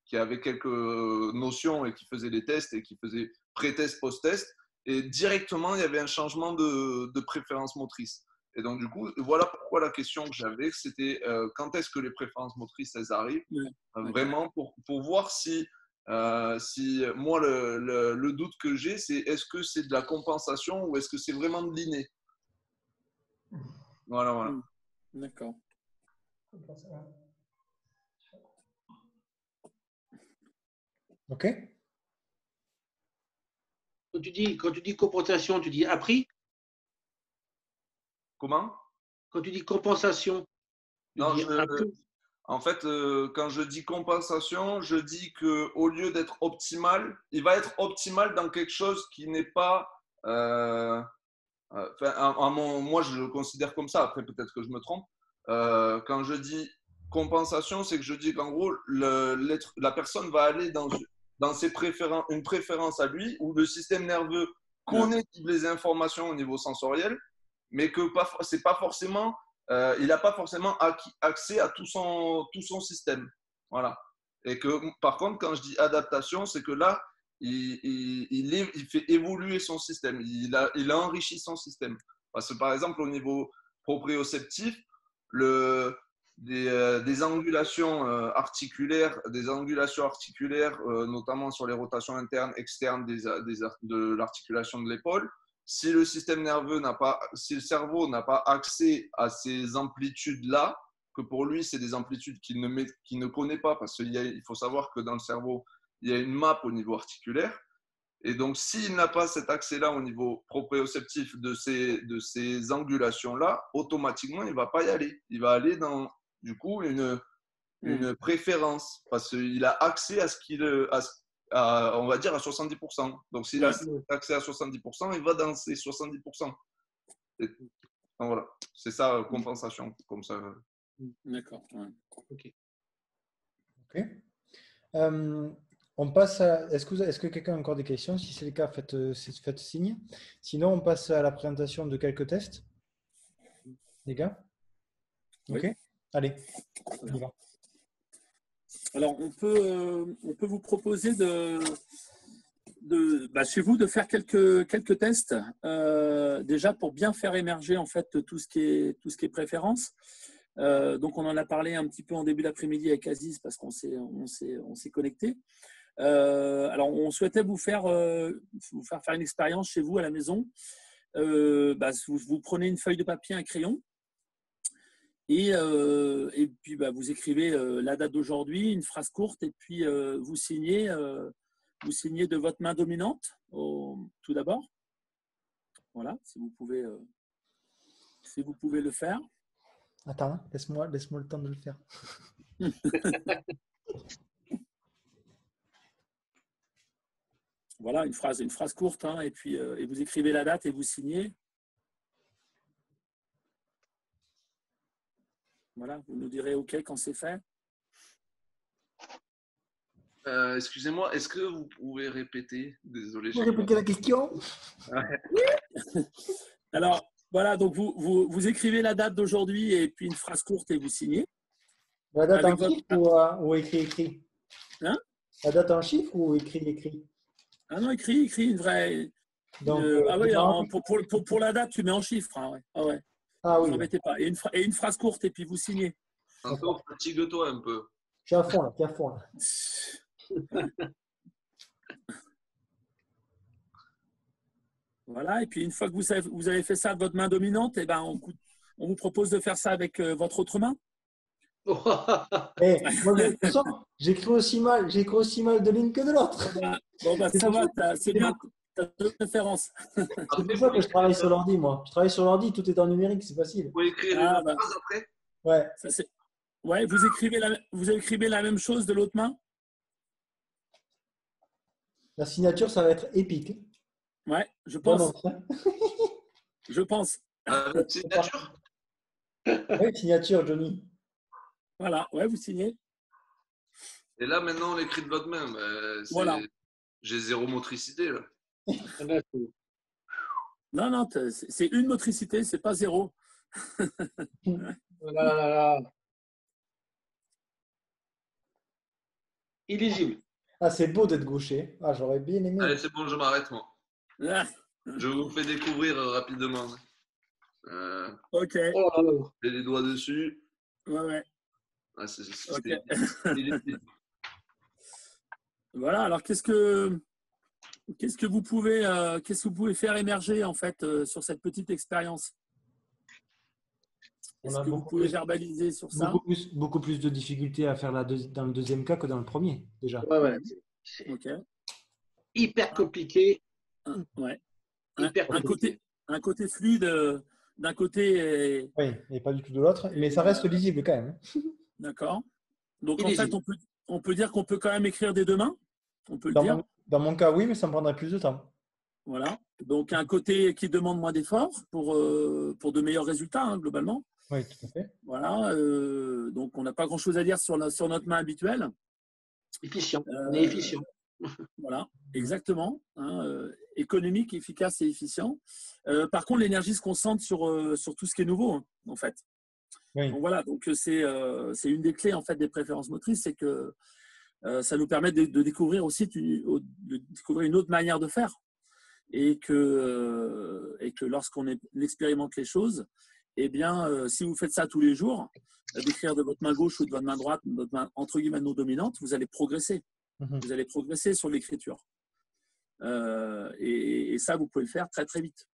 qui avaient quelques notions et qui faisaient des tests et qui faisaient pré-test, post-test. Et directement, il y avait un changement de préférence motrice. Et donc, du coup, voilà pourquoi la question que j'avais, c'était quand est-ce que les préférences motrices, elles arrivent, vraiment pour voir si moi, le doute que j'ai, c'est est-ce que c'est de la compensation ou est-ce que c'est vraiment de l'inné? Voilà. D'accord. OK. Quand tu dis compensation, tu dis appris? Comment? Quand tu dis compensation, non, en fait, quand je dis compensation, je dis qu'au lieu d'être optimal, il va être optimal dans quelque chose qui n'est pas… moi, je le considère comme ça. Après, peut-être que je me trompe. Quand je dis compensation, c'est que je dis qu'en gros, la personne va aller dans une préférence à lui, où le système nerveux connaît toutes les informations au niveau sensoriel, mais que ce n'est pas forcément il n'a pas forcément accès à tout son système. Voilà. Et que, par contre, quand je dis adaptation, c'est que là, il fait évoluer son système. Il a enrichi son système. Parce que, par exemple, au niveau proprioceptif, des angulations articulaires, notamment sur les rotations internes, externes de l'articulation de l'épaule, si le cerveau n'a pas accès à ces amplitudes-là, que pour lui, c'est des amplitudes qu'il ne connaît pas, parce qu'il faut savoir que dans le cerveau, il y a une map au niveau articulaire. Et donc, s'il n'a pas cet accès-là au niveau proprioceptif de ces angulations-là, automatiquement, il ne va pas y aller. Il va aller dans, du coup, une préférence, parce qu'il a accès à ce qu'il on va dire à 70%. Donc, s'il a accès à 70%, il va dans ces 70%. Donc, voilà, c'est ça, compensation, comme ça. D'accord. Ouais. Ok. On passe à. Est-ce que quelqu'un a encore des questions? Si c'est le cas, faites signe. Sinon, on passe à la présentation de quelques tests. Les gars? Ok. Oui. Allez, on y va. Alors, on peut vous proposer chez vous de faire quelques tests déjà pour bien faire émerger en fait tout ce qui est préférence. Donc, on en a parlé un petit peu en début d'après-midi avec Aziz parce qu'on s'est connecté. Alors, on souhaitait vous faire faire une expérience chez vous à la maison. Vous prenez une feuille de papier, un crayon. Et puis, vous écrivez la date d'aujourd'hui, une phrase courte, et puis vous signez de votre main dominante tout d'abord. Voilà, si vous pouvez le faire. Attends, laisse-moi le temps de le faire. Voilà, une phrase courte, hein, et puis et vous écrivez la date et vous signez. Voilà, vous nous direz OK quand c'est fait. Excusez-moi, est-ce que vous pouvez répéter? Désolé. Vous répétez la question? Alors, voilà, donc vous écrivez la date d'aujourd'hui et puis une phrase courte et vous signez. La date en chiffre ou écrit? Hein? La date en chiffre ou écrit? Ah non, écrit, une vraie. Donc, pour la date, tu mets en chiffre. Hein, ouais. Ah ouais. Ah Ne oui. vous embêtez pas. Et une phrase courte et puis vous signez. Encore, fatigue-toi un peu. Je suis à fond là. Voilà, et puis une fois que vous avez fait ça de votre main dominante, on vous propose de faire ça avec votre autre main. Moi, de toute façon, j'écris aussi mal de l'une que de l'autre. Ça va, c'est bien, tu as deux préférences. C'est pour ça que je travaille sur l'ordi, moi. Je travaille sur l'ordi, tout est en numérique, c'est facile. Vous pouvez écrire une phrase après? Ouais. Ouais, vous écrivez la même chose de l'autre main? La signature, ça va être épique. Ouais, je pense. Je pense. Signature? Oui, signature, Johnny. Voilà, ouais, vous signez. Et là, maintenant, on écrit de votre main. Voilà. J'ai zéro motricité, là. Non, c'est une motricité, c'est pas zéro. Illisible. Ah, c'est beau d'être gaucher. Ah, j'aurais bien aimé. Allez, c'est bon, je m'arrête, moi. Je vous fais découvrir rapidement. Ok. J'ai les doigts dessus. Ouais. Ah, Okay. Voilà, alors qu'est-ce que vous pouvez faire émerger en fait sur cette petite expérience? Est-ce que vous pouvez verbaliser sur ça? Beaucoup plus de difficultés à faire dans le deuxième cas que dans le premier, déjà. Ouais. Ok. Hyper compliqué. Ouais. Un Hyper côté fluide d'un côté. Oui, et pas du tout de l'autre, mais ça reste lisible quand même. D'accord. Donc en fait, on peut dire qu'on peut quand même écrire des deux mains. On peut le dire. Dans mon cas, oui, mais ça me prendrait plus de temps. Voilà. Donc un côté qui demande moins d'efforts pour de meilleurs résultats, hein, globalement. Oui, tout à fait. Voilà. Donc on n'a pas grand-chose à dire sur notre main habituelle. Efficient. On est efficient. Voilà, exactement. Hein, économique, efficace et efficient. Par contre, l'énergie se concentre sur tout ce qui est nouveau, hein, en fait. Oui. Donc voilà, donc c'est une des clés en fait des préférences motrices, c'est que ça nous permet de découvrir aussi de découvrir une autre manière de faire et que lorsqu'on expérimente les choses, eh bien, si vous faites ça tous les jours, d'écrire de votre main gauche ou de votre main droite, votre main entre guillemets non dominante, vous allez progresser. Vous allez progresser sur l'écriture. Et ça, vous pouvez le faire très très vite.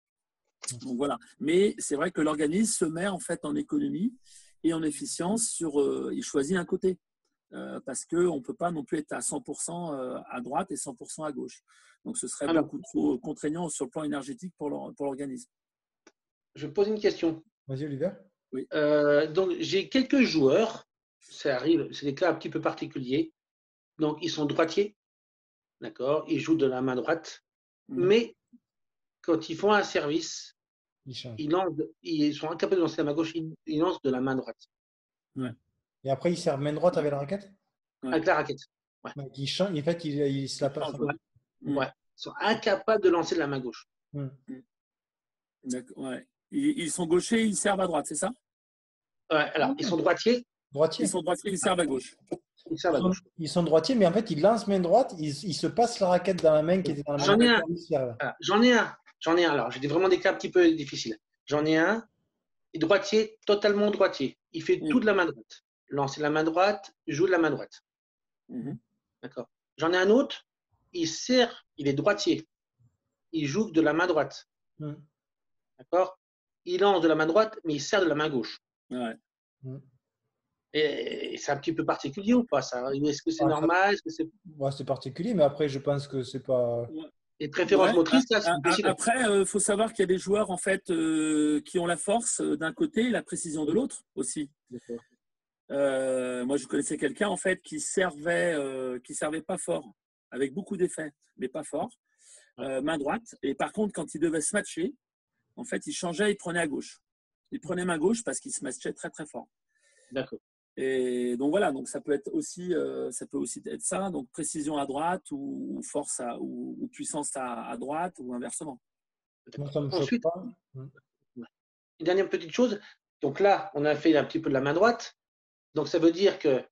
Donc voilà. Mais c'est vrai que l'organisme se met en fait en économie et en efficience il choisit un côté. Parce qu'on ne peut pas non plus être à 100% à droite et 100% à gauche. Donc, ce serait beaucoup trop contraignant sur le plan énergétique pour l'organisme. Je pose une question. Vas-y, Olivier. Oui. Donc, j'ai quelques joueurs, ça arrive, c'est des cas un petit peu particuliers. Donc, ils sont droitiers, d'accord, ils jouent de la main droite, mais quand ils font un service, ils sont incapables de lancer la main gauche, ils lancent de la main droite. Ouais. Et après, ils servent main droite avec la raquette? Avec la raquette. Ouais. En fait, ils se la passent. Ouais. Ils sont incapables de lancer de la main gauche. D'accord. Ouais. Ils sont gauchers, ils servent à droite, c'est ça? Ouais, alors, ils sont droitiers. Ils sont droitiers, ils servent à gauche. Ils servent à gauche. Ils sont droitiers, mais en fait, ils lancent main droite, ils se passent la raquette dans la main qui était dans la main. J'en ai un. Alors, j'ai vraiment des cas un petit peu difficiles. J'en ai un, droitier, totalement droitier. Il fait tout de la main droite. Lancer la main droite, joue de la main droite. D'accord. J'en ai un autre, il est droitier. Il joue de la main droite. D'accord. Il lance de la main droite, mais il sert de la main gauche. Ouais. Et c'est un petit peu particulier ou pas ça? Est-ce que c'est normal? C'est particulier, mais après, je pense que c'est pas. Les préférences motrices, là, c'est difficile. Après, il faut savoir qu'il y a des joueurs en fait qui ont la force d'un côté et la précision de l'autre aussi. Moi, je connaissais quelqu'un en fait qui servait pas fort, avec beaucoup d'effets, mais pas fort, main droite. Et par contre, quand il devait se matcher, en fait, il changeait, il prenait à gauche. Il prenait main gauche parce qu'il se matchait très très fort. D'accord. Et donc voilà, donc ça peut aussi être ça, donc précision à droite ou force ou puissance à droite ou inversement. Ensuite, une dernière petite chose. Donc là, on a fait un petit peu de la main droite. Donc ça veut dire que,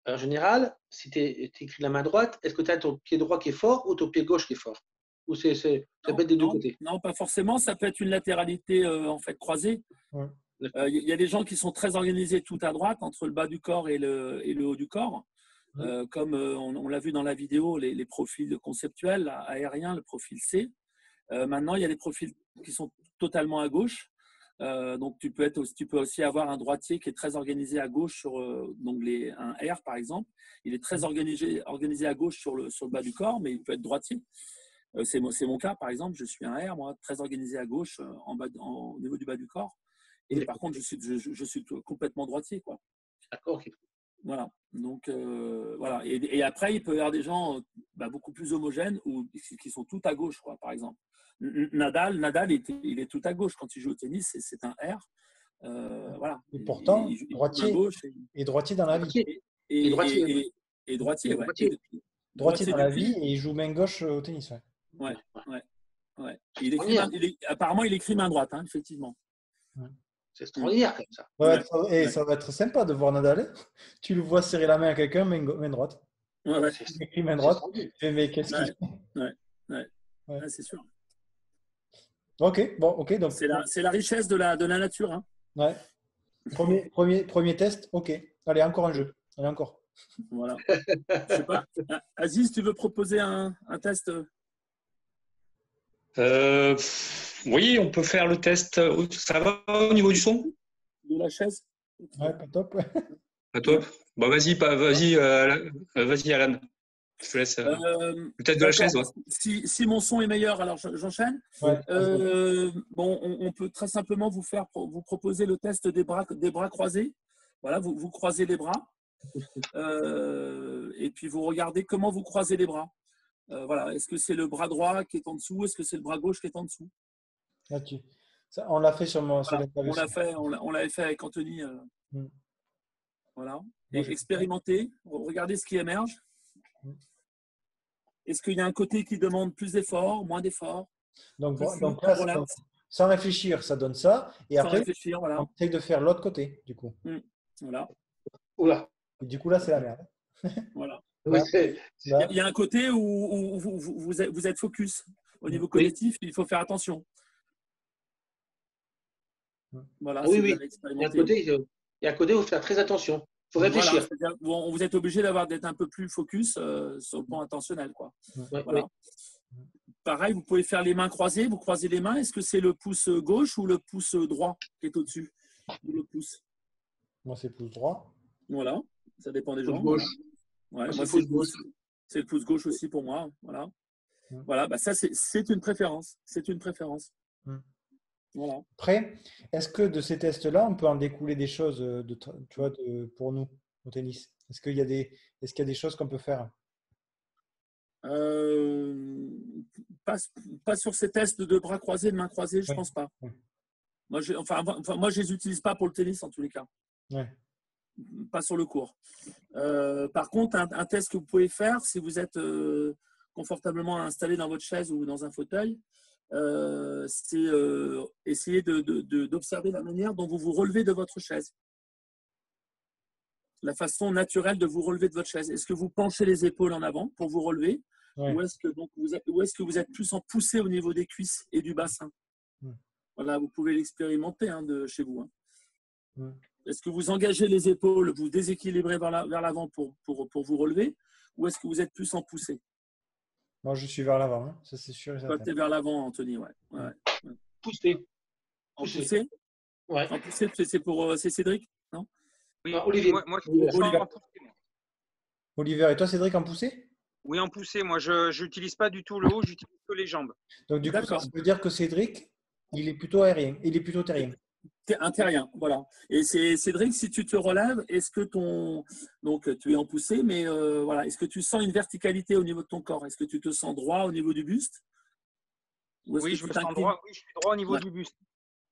en général, si tu écris de la main droite, est-ce que tu as ton pied droit qui est fort ou ton pied gauche qui est fort? Ou ça peut être des deux côtés? Non, pas forcément. Ça peut être une latéralité en fait croisée. Il y a des gens qui sont très organisés tout à droite entre le bas du corps et le haut du corps. Comme on l'a vu dans la vidéo, les profils conceptuels aériens, le profil C. Maintenant, il y a des profils qui sont totalement à gauche. Donc, tu peux aussi avoir un droitier qui est très organisé à gauche sur un R, par exemple. Il est très organisé à gauche sur le bas du corps, mais il peut être droitier. C'est mon cas, par exemple. Je suis un R, moi, très organisé à gauche au niveau du bas du corps. Et par contre, je suis complètement droitier, quoi. D'accord, ok. Voilà. Donc, voilà. Et après, il peut y avoir des gens beaucoup plus homogènes ou qui sont tout à gauche, quoi, par exemple. Nadal, il est tout à gauche quand il joue au tennis, c'est un R. Voilà. Et pourtant, droitier et droitier dans la vie. Et droitier, Droitier dans la vie et il joue main gauche au tennis. Ouais. Apparemment, il écrit main droite, hein, effectivement. C'est extraordinaire comme ça. Ça va être sympa de voir Nadal. Tu le vois serrer la main à quelqu'un, main droite. Ouais. Il écrit main droite. Mais qu'est-ce qu'il fait? Ouais, c'est sûr. Ok. Donc c'est la richesse de la nature. Hein. Ouais. Premier test. Ok. Allez, encore un jeu. Allez, encore. Voilà. Je sais pas. Aziz, tu veux proposer un test? Oui, on peut faire le test. Ça va au niveau du son? De la chaise? Ouais, pas top. Pas top. Bah, vas-y, Alan. Je te laisse le test de la chaise. Ouais. Si mon son est meilleur, alors j'enchaîne. Ouais. On peut très simplement vous proposer le test des bras croisés. Voilà, vous croisez les bras. Et puis vous regardez comment vous croisez les bras. Voilà, est-ce que c'est le bras droit qui est en dessous? Est-ce que c'est le bras gauche qui est en dessous? On l'a fait sur on l'avait fait avec Anthony. Voilà. Et expérimentez, regardez ce qui émerge. Est-ce qu'il y a un côté qui demande plus d'efforts, moins d'efforts? Donc sans réfléchir, ça donne ça. Et Sans après, réfléchir, voilà. on essaye de faire l'autre côté, du coup. Voilà. Oula. Et du coup, là, c'est la merde. Voilà. Oui, Là, Il y a un côté où vous êtes focus. Au niveau oui. cognitif, il faut faire attention. Voilà, Ah oui, si vous oui. avez Il y a un expérimenté. côté, il y a un côté où il faut faire très attention. Il faut Voilà, réfléchir. c'est-à-dire, bon, vous êtes obligé d'être un peu plus focus sur le plan intentionnel, quoi. Ouais, Voilà. oui. Pareil, vous pouvez faire les mains croisées. Vous croisez les mains. Est-ce que c'est le pouce gauche ou le pouce droit qui est au-dessus de le pouce? moi, c'est pouce droit. Voilà, ça dépend des Pouce gens. gauche. Voilà. Ouais, Moi, moi, c'est pouce gauche. c'est le pouce gauche aussi pour moi. Voilà. Voilà, bah ça, c'est une préférence. C'est une préférence. Voilà. Après, est-ce que de ces tests-là, on peut en découler des choses tu vois, pour nous au tennis? Est-ce qu'il y a des choses qu'on peut faire? Pas sur ces tests de bras croisés, de mains croisées, je Ouais. pense pas. Ouais. Moi, moi, je les utilise pas pour le tennis en tous les cas. Ouais. Pas sur le court. Par contre, un test que vous pouvez faire si vous êtes confortablement installé dans votre chaise ou dans un fauteuil, c'est essayer d'observer la manière dont vous vous relevez de votre chaise. La façon naturelle de vous relever de votre chaise. Est-ce que vous penchez les épaules en avant pour vous relever, Ouais. ou est-ce que vous êtes plus en poussée au niveau des cuisses et du bassin? Voilà, vous pouvez l'expérimenter de chez vous. Est-ce que vous engagez les épaules, vous déséquilibrez vers l'avant pour vous relever, ou est-ce que vous êtes plus en poussée? Moi, je suis vers l'avant, hein. Ça, c'est sûr et Toi, certain. tu es vers l'avant, Anthony. Ouais. Pousser. En poussée? Ouais. En poussée, c'est Cédric? Non? Oui, Ah, Olivier. moi, je suis Olivier. en poussée, moi. Olivier, et toi, Cédric, en poussée? Oui, en poussée. Moi, je n'utilise pas du tout le haut, j'utilise que les jambes. Donc, du coup, ça D'accord. veut dire que Cédric, il est plutôt aérien. Il est plutôt terrien. Un terrien, voilà. Et c'est Cédric, si tu te relèves, est-ce que donc tu es en poussée, mais voilà, est-ce que tu sens une verticalité au niveau de ton corps? Est-ce que tu te sens droit au niveau du buste? Ou est-ce Oui, que je tu me sens t'inclines? droit. Oui, je suis droit au niveau Ouais. du buste.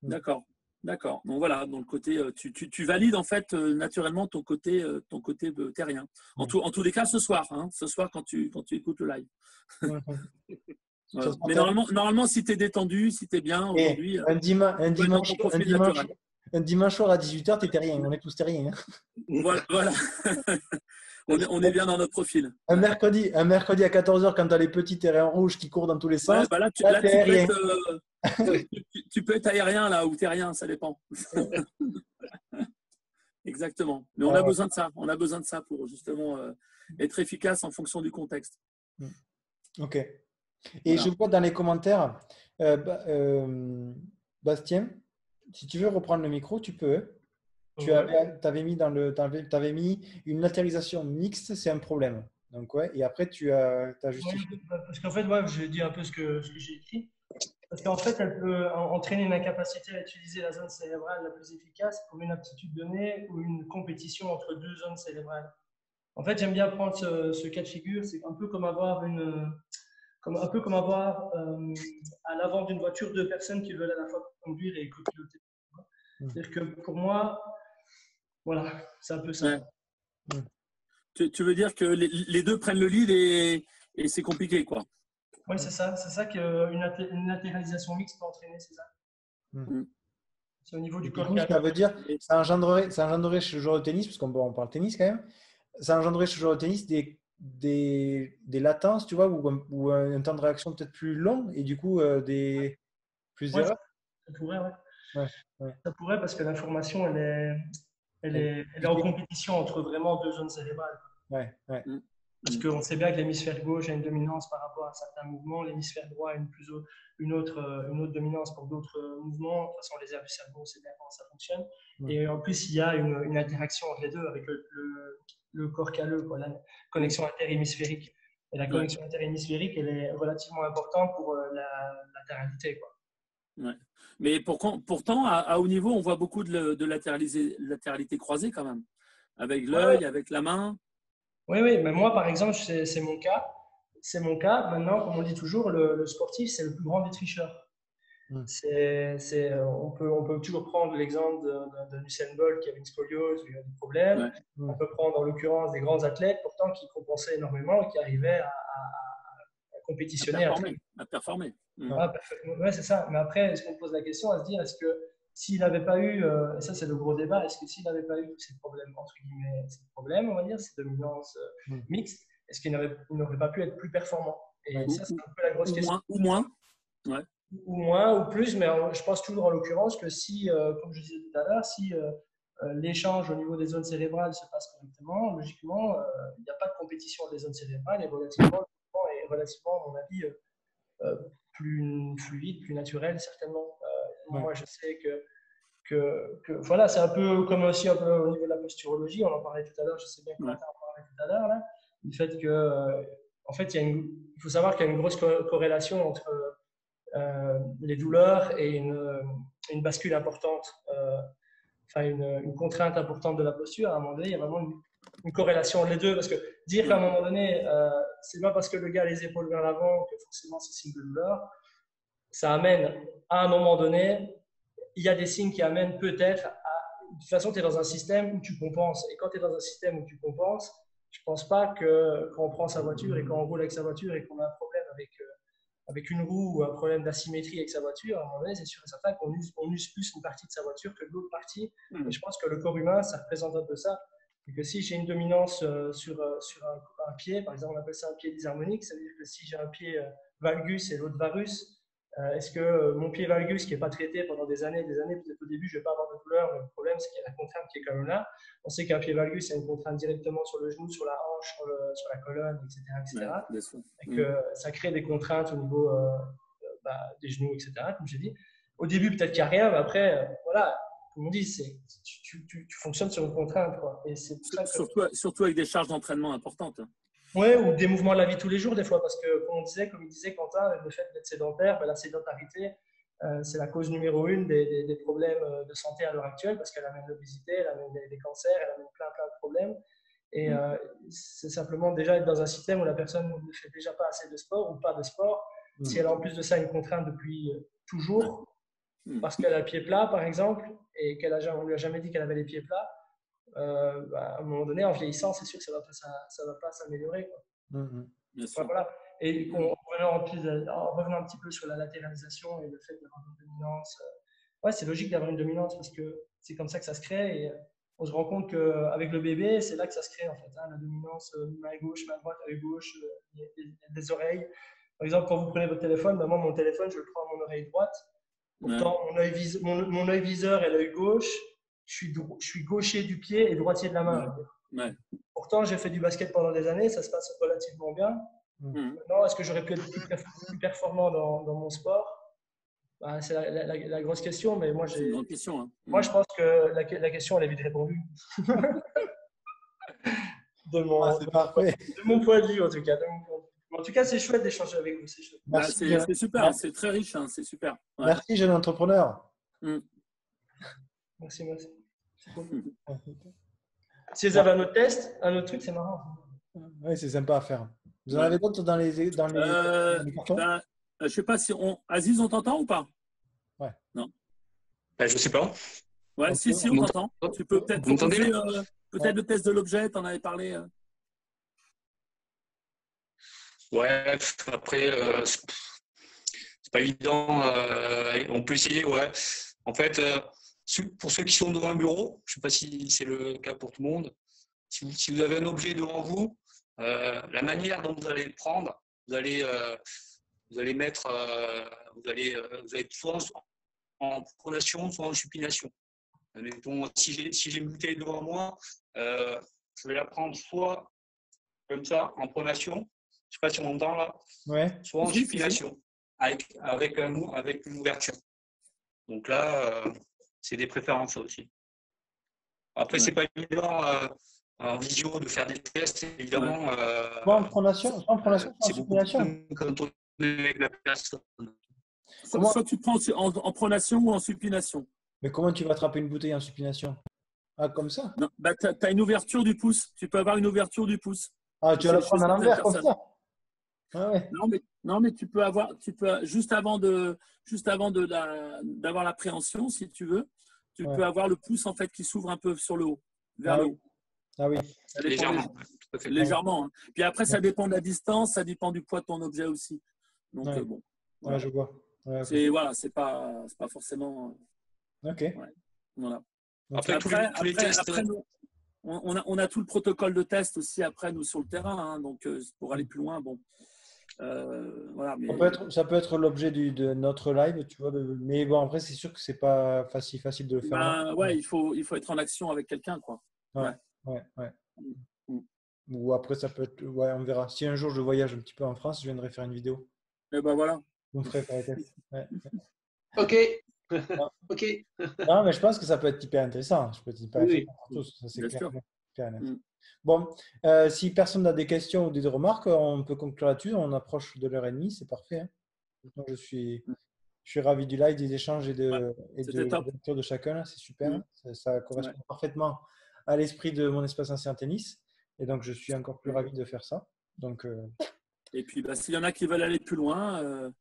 D'accord. Donc voilà, dans le côté, tu valides en fait naturellement ton côté terrien. En tous les cas, ce soir quand tu écoutes le live. Voilà. Mais normalement, si tu es détendu, si tu es bien aujourd'hui, un dimanche soir à 18h, tu es terrien. On est tous terriens. Voilà. on est bien dans notre profil. Un mercredi à 14h, quand tu as les petits terrains rouges qui courent dans tous les sens, Ouais, bah là, tu peux être aérien là ou terrien, ça dépend. Exactement. Mais on a besoin de ça. On a besoin de ça pour justement être efficace en fonction du contexte. Ok. Et Voilà. je vois dans les commentaires, Bastien, si tu veux reprendre le micro, tu peux. Tu avais mis une latéralisation mixte, c'est un problème. Donc, ouais. Et après, tu as justifié. Oui, parce qu'en fait, je dis un peu ce que j'ai écrit. Parce qu'en fait, elle peut entraîner une incapacité à utiliser la zone cérébrale la plus efficace pour une aptitude donnée ou une compétition entre deux zones cérébrales. En fait, j'aime bien prendre ce cas de figure. C'est un peu comme avoir à l'avant d'une voiture deux personnes qui veulent à la fois conduire et copiloter. C'est-à-dire que pour moi, voilà, c'est un peu ça. Ouais. Tu veux dire que les deux prennent le lead et c'est compliqué, quoi. Oui, c'est ça. C'est ça qu'une latéralisation mixte peut entraîner, c'est ça. C'est au niveau du corps. Ça veut dire, ça engendrerait chez le joueur de tennis, parce qu'on parle tennis quand même, ça engendrerait chez le joueur de tennis des latences, tu vois, ou un temps de réaction peut-être plus long et du coup plus d'erreurs. Ça pourrait, ouais. Ça pourrait parce que l'information, elle est en compétition entre vraiment deux zones cérébrales. Ouais. Parce qu'on sait bien que l'hémisphère gauche a une dominance par rapport à certains mouvements, l'hémisphère droit a une autre dominance pour d'autres mouvements. De toute façon, les aires du cerveau, on sait bien comment ça fonctionne. Et en plus, il y a une interaction entre les deux avec le corps calleux, quoi, la connexion interhémisphérique. Et la connexion interhémisphérique, elle est relativement importante pour la latéralité, quoi. Ouais. Mais pourtant, à haut niveau, on voit beaucoup de latéralité croisée quand même, avec l'œil, avec la main. Oui, mais moi, par exemple, c'est mon cas. C'est mon cas. Maintenant, comme on dit toujours, le sportif, c'est le plus grand des tricheurs. On peut toujours prendre l'exemple de Usain Bolt qui avait une scoliose, qui avait des problèmes. On peut prendre en l'occurrence des grands athlètes, pourtant qui compensaient énormément et qui arrivaient à compétitionner. À performer. Ouais, c'est ça. Mais après, est-ce qu'on pose la question à se dire, est-ce que s'il n'avait pas eu, et ça c'est le gros débat, est-ce que s'il n'avait pas eu tous ces problèmes, entre guillemets, ces problèmes, on va dire, ces dominances mixtes, est-ce qu'il n'aurait pas pu être plus performant? Et ça, c'est un peu la grosse question. Ou moins. Ouais. Ou moins, ou plus, mais je pense toujours en l'occurrence que si, comme je disais tout à l'heure, si l'échange au niveau des zones cérébrales se passe correctement, logiquement, il n'y a pas de compétition des zones cérébrales et relativement, à mon avis, plus fluide, plus naturel, certainement. Moi, je sais que voilà, c'est un peu comme aussi un peu au niveau de la posturologie, on en parlait tout à l'heure, je sais bien que Martin en parlait tout à l'heure, là, du fait que, en fait, il faut savoir qu'il y a une grosse corrélation entre les douleurs et une bascule importante, une contrainte importante de la posture. À un moment donné, il y a vraiment une corrélation entre les deux, parce que dire qu'à un moment donné, c'est pas parce que le gars a les épaules vers l'avant que forcément c'est signe de douleur. Ça amène à un moment donné, il y a des signes qui amènent peut-être à. De toute façon, tu es dans un système où tu compenses. Et quand tu es dans un système où tu compenses, je ne pense pas que quand on prend sa voiture et quand on roule avec sa voiture et qu'on a un problème avec une roue ou un problème d'asymétrie avec sa voiture, à un moment donné, c'est sûr et certain qu'on use plus une partie de sa voiture que l'autre partie. Et je pense que le corps humain, ça représente un peu ça. Et que si j'ai une dominance sur un pied, par exemple, on appelle ça un pied disharmonique, ça veut dire que si j'ai un pied valgus et l'autre varus, est-ce que mon pied valgus qui n'est pas traité pendant des années, peut-être au début, je ne vais pas avoir de douleur, mais le problème, c'est qu'il y a la contrainte qui est quand même là. On sait qu'un pied valgus, il y a une contrainte directement sur le genou, sur la hanche, sur la colonne, etc. Et que ça crée des contraintes au niveau des genoux, etc., comme j'ai dit. Au début, peut-être qu'il n'y a rien, mais après, voilà, comme on dit, tu fonctionnes sur une contrainte, quoi. Et c'est pour ça que... surtout avec des charges d'entraînement importantes. Oui, ou des mouvements de la vie de tous les jours, des fois, parce que, comme il disait Quentin, le fait d'être sédentaire, la sédentarité, c'est la cause numéro 1 des problèmes de santé à l'heure actuelle, parce qu'elle amène l'obésité, elle amène des cancers, elle amène plein de problèmes. Et c'est simplement déjà être dans un système où la personne ne fait déjà pas assez de sport ou pas de sport. Si elle a en plus de ça une contrainte depuis toujours, parce qu'elle a le pied plat, par exemple, et qu'on ne lui a jamais dit qu'elle avait les pieds plats, à un moment donné, en vieillissant, c'est sûr que ça va pas s'améliorer. Voilà. Et en revenant un petit peu sur la latéralisation et le fait d'avoir une dominance, c'est logique d'avoir une dominance parce que c'est comme ça que ça se crée. Et on se rend compte qu'avec le bébé, c'est là que ça se crée en fait. La dominance, main gauche, main droite, œil gauche, les oreilles. Par exemple, quand vous prenez votre téléphone, moi, mon téléphone, je le prends à mon oreille droite. Pourtant, mon œil viseur est l'œil gauche. Je suis gaucher du pied et droitier de la main. Pourtant, j'ai fait du basket pendant des années, ça se passe relativement bien. Maintenant, est-ce que j'aurais pu être plus performant dans mon sport? C'est la grosse question, mais moi, c'est une grande question, hein. Moi, je pense que la question, elle est vite répondue. de mon point de vue, en tout cas. En tout cas, c'est chouette d'échanger avec vous. C'est super, c'est très riche, hein, c'est super. Merci, jeune entrepreneur. Merci. C'est cool. Si vous avez un autre test, un autre truc, c'est marrant. Oui, c'est sympa à faire. Vous en avez d'autres dans les cartons? Je ne sais pas si Aziz, on t'entend ou pas? Ouais. Non. Je ne sais pas. Ouais, si, on t'entend. Tu peux peut-être proposer le test de l'objet, tu en avais parlé. Ouais, après, c'est pas évident. On peut essayer, ouais. En fait, pour ceux qui sont devant un bureau, je ne sais pas si c'est le cas pour tout le monde, si vous avez un objet devant vous, la manière dont vous allez le prendre, vous allez mettre, vous allez être soit en pronation, soit en supination. Admettons, si j'ai une bouteille devant moi, je vais la prendre soit comme ça, en pronation, je ne sais pas si on entend là, soit en supination, avec une ouverture. Donc là, c'est des préférences aussi. Après, c'est pas évident en visio de faire des tests, évidemment. Soit en pronation, soit en supination. Quand on est avec la personne. Soit tu prends en pronation ou en supination. Mais comment tu vas attraper une bouteille en supination? Ah, comme ça? Non, tu as une ouverture du pouce. Tu peux avoir une ouverture du pouce. Ah, tu vas la prendre à l'envers comme ça? Ah ouais. Non, mais tu peux juste avant d'avoir l'appréhension, si tu veux, peux avoir le pouce en fait qui s'ouvre un peu sur le haut, vers le haut. Ah oui. Légèrement. tout à fait. légèrement. Hein. Puis après, ça dépend de la distance, ça dépend du poids de ton objet aussi. Donc, Ouais. bon. Ouais, Voilà. je vois. Ouais, ok. Voilà, c'est pas forcément. Ok. Ouais. Voilà. Après, tous les tests. Après, nous, on a tout le protocole de test aussi après nous sur le terrain. Hein, donc, pour aller plus loin, bon. Voilà, mais... Ça peut être l'objet de notre live, tu vois. Mais bon, après, c'est sûr que c'est pas facile de le faire. Ben, ouais, il faut être en action avec quelqu'un, quoi. Ouais. Mm. Ou après, ça peut être. Ouais, on verra. Si un jour je voyage un petit peu en France, je viendrai faire une vidéo. Et ben voilà. Vous me ferez faire les tests. Ouais. Ok. Non. Ok. Non, mais je pense que ça peut être hyper intéressant. Ça peut être hyper Oui, intéressant pour tous. Ça, c'est bien clair. sûr. Clair et net. Mm. Bon, si personne n'a des questions ou des remarques, on peut conclure là-dessus. On approche de l'heure et demie, c'est parfait. Hein. Moi, je suis ravi du live, des échanges et de C'était top. lecture de chacun. Là. C'est super. Mm. Ça correspond parfaitement à l'esprit de mon espace ancien tennis. Et donc, je suis encore plus Mm. ravi de faire ça. Donc, Et puis, bah, s'il y en a qui veulent aller plus loin,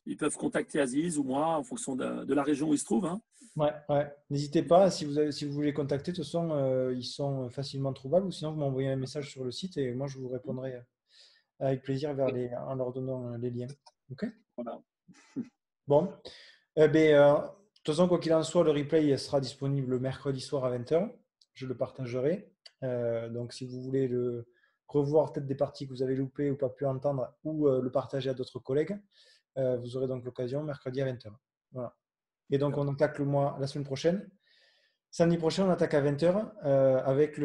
ils peuvent contacter Aziz ou moi en fonction de la région où ils se trouvent. Hein. ouais. N'hésitez pas, si vous voulez contacter, de toute façon, ils sont facilement trouvables. Ou sinon, vous m'envoyez un message sur le site et moi, je vous répondrai avec plaisir en leur donnant les liens. OK? Voilà. Bon. De toute façon, quoi qu'il en soit, le replay sera disponible le mercredi soir à 20h. Je le partagerai. Donc, si vous voulez revoir peut-être des parties que vous avez loupées ou pas pu entendre ou le partager à d'autres collègues, vous aurez donc l'occasion mercredi à 20h. Voilà. Et donc, on attaque la semaine prochaine. Samedi prochain, on attaque à 20h avec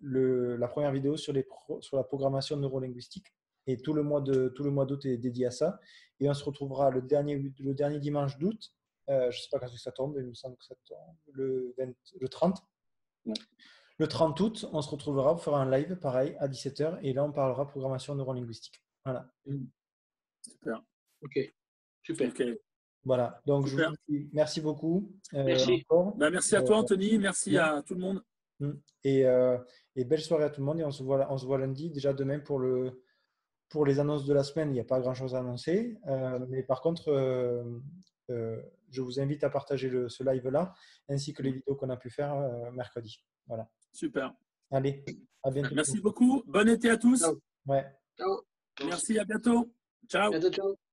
la première vidéo sur la programmation neurolinguistique. Et tout le mois d'août est dédié à ça. Et on se retrouvera le dernier dimanche d'août. Je ne sais pas quand ça tombe, mais il me semble que ça tombe le 30. Ouais. Le 30 août, on se retrouvera pour faire un live pareil à 17h. Et là, on parlera programmation neurolinguistique. Voilà. Super. Ok. Super. Okay. Voilà. Donc, Super. je vous dis merci beaucoup. Merci. Bah, merci à toi, Anthony. Merci à tout le monde. Et belle soirée à tout le monde. Et on se voit lundi. Déjà demain pour les annonces de la semaine, il n'y a pas grand-chose à annoncer. Mais par contre, je vous invite à partager ce live-là, ainsi que les vidéos qu'on a pu faire mercredi. Voilà. Super. Allez, à bientôt. Merci beaucoup. Bon été à tous. Ciao. Ouais. Ciao. Merci, à bientôt. Ciao. Bientôt, ciao.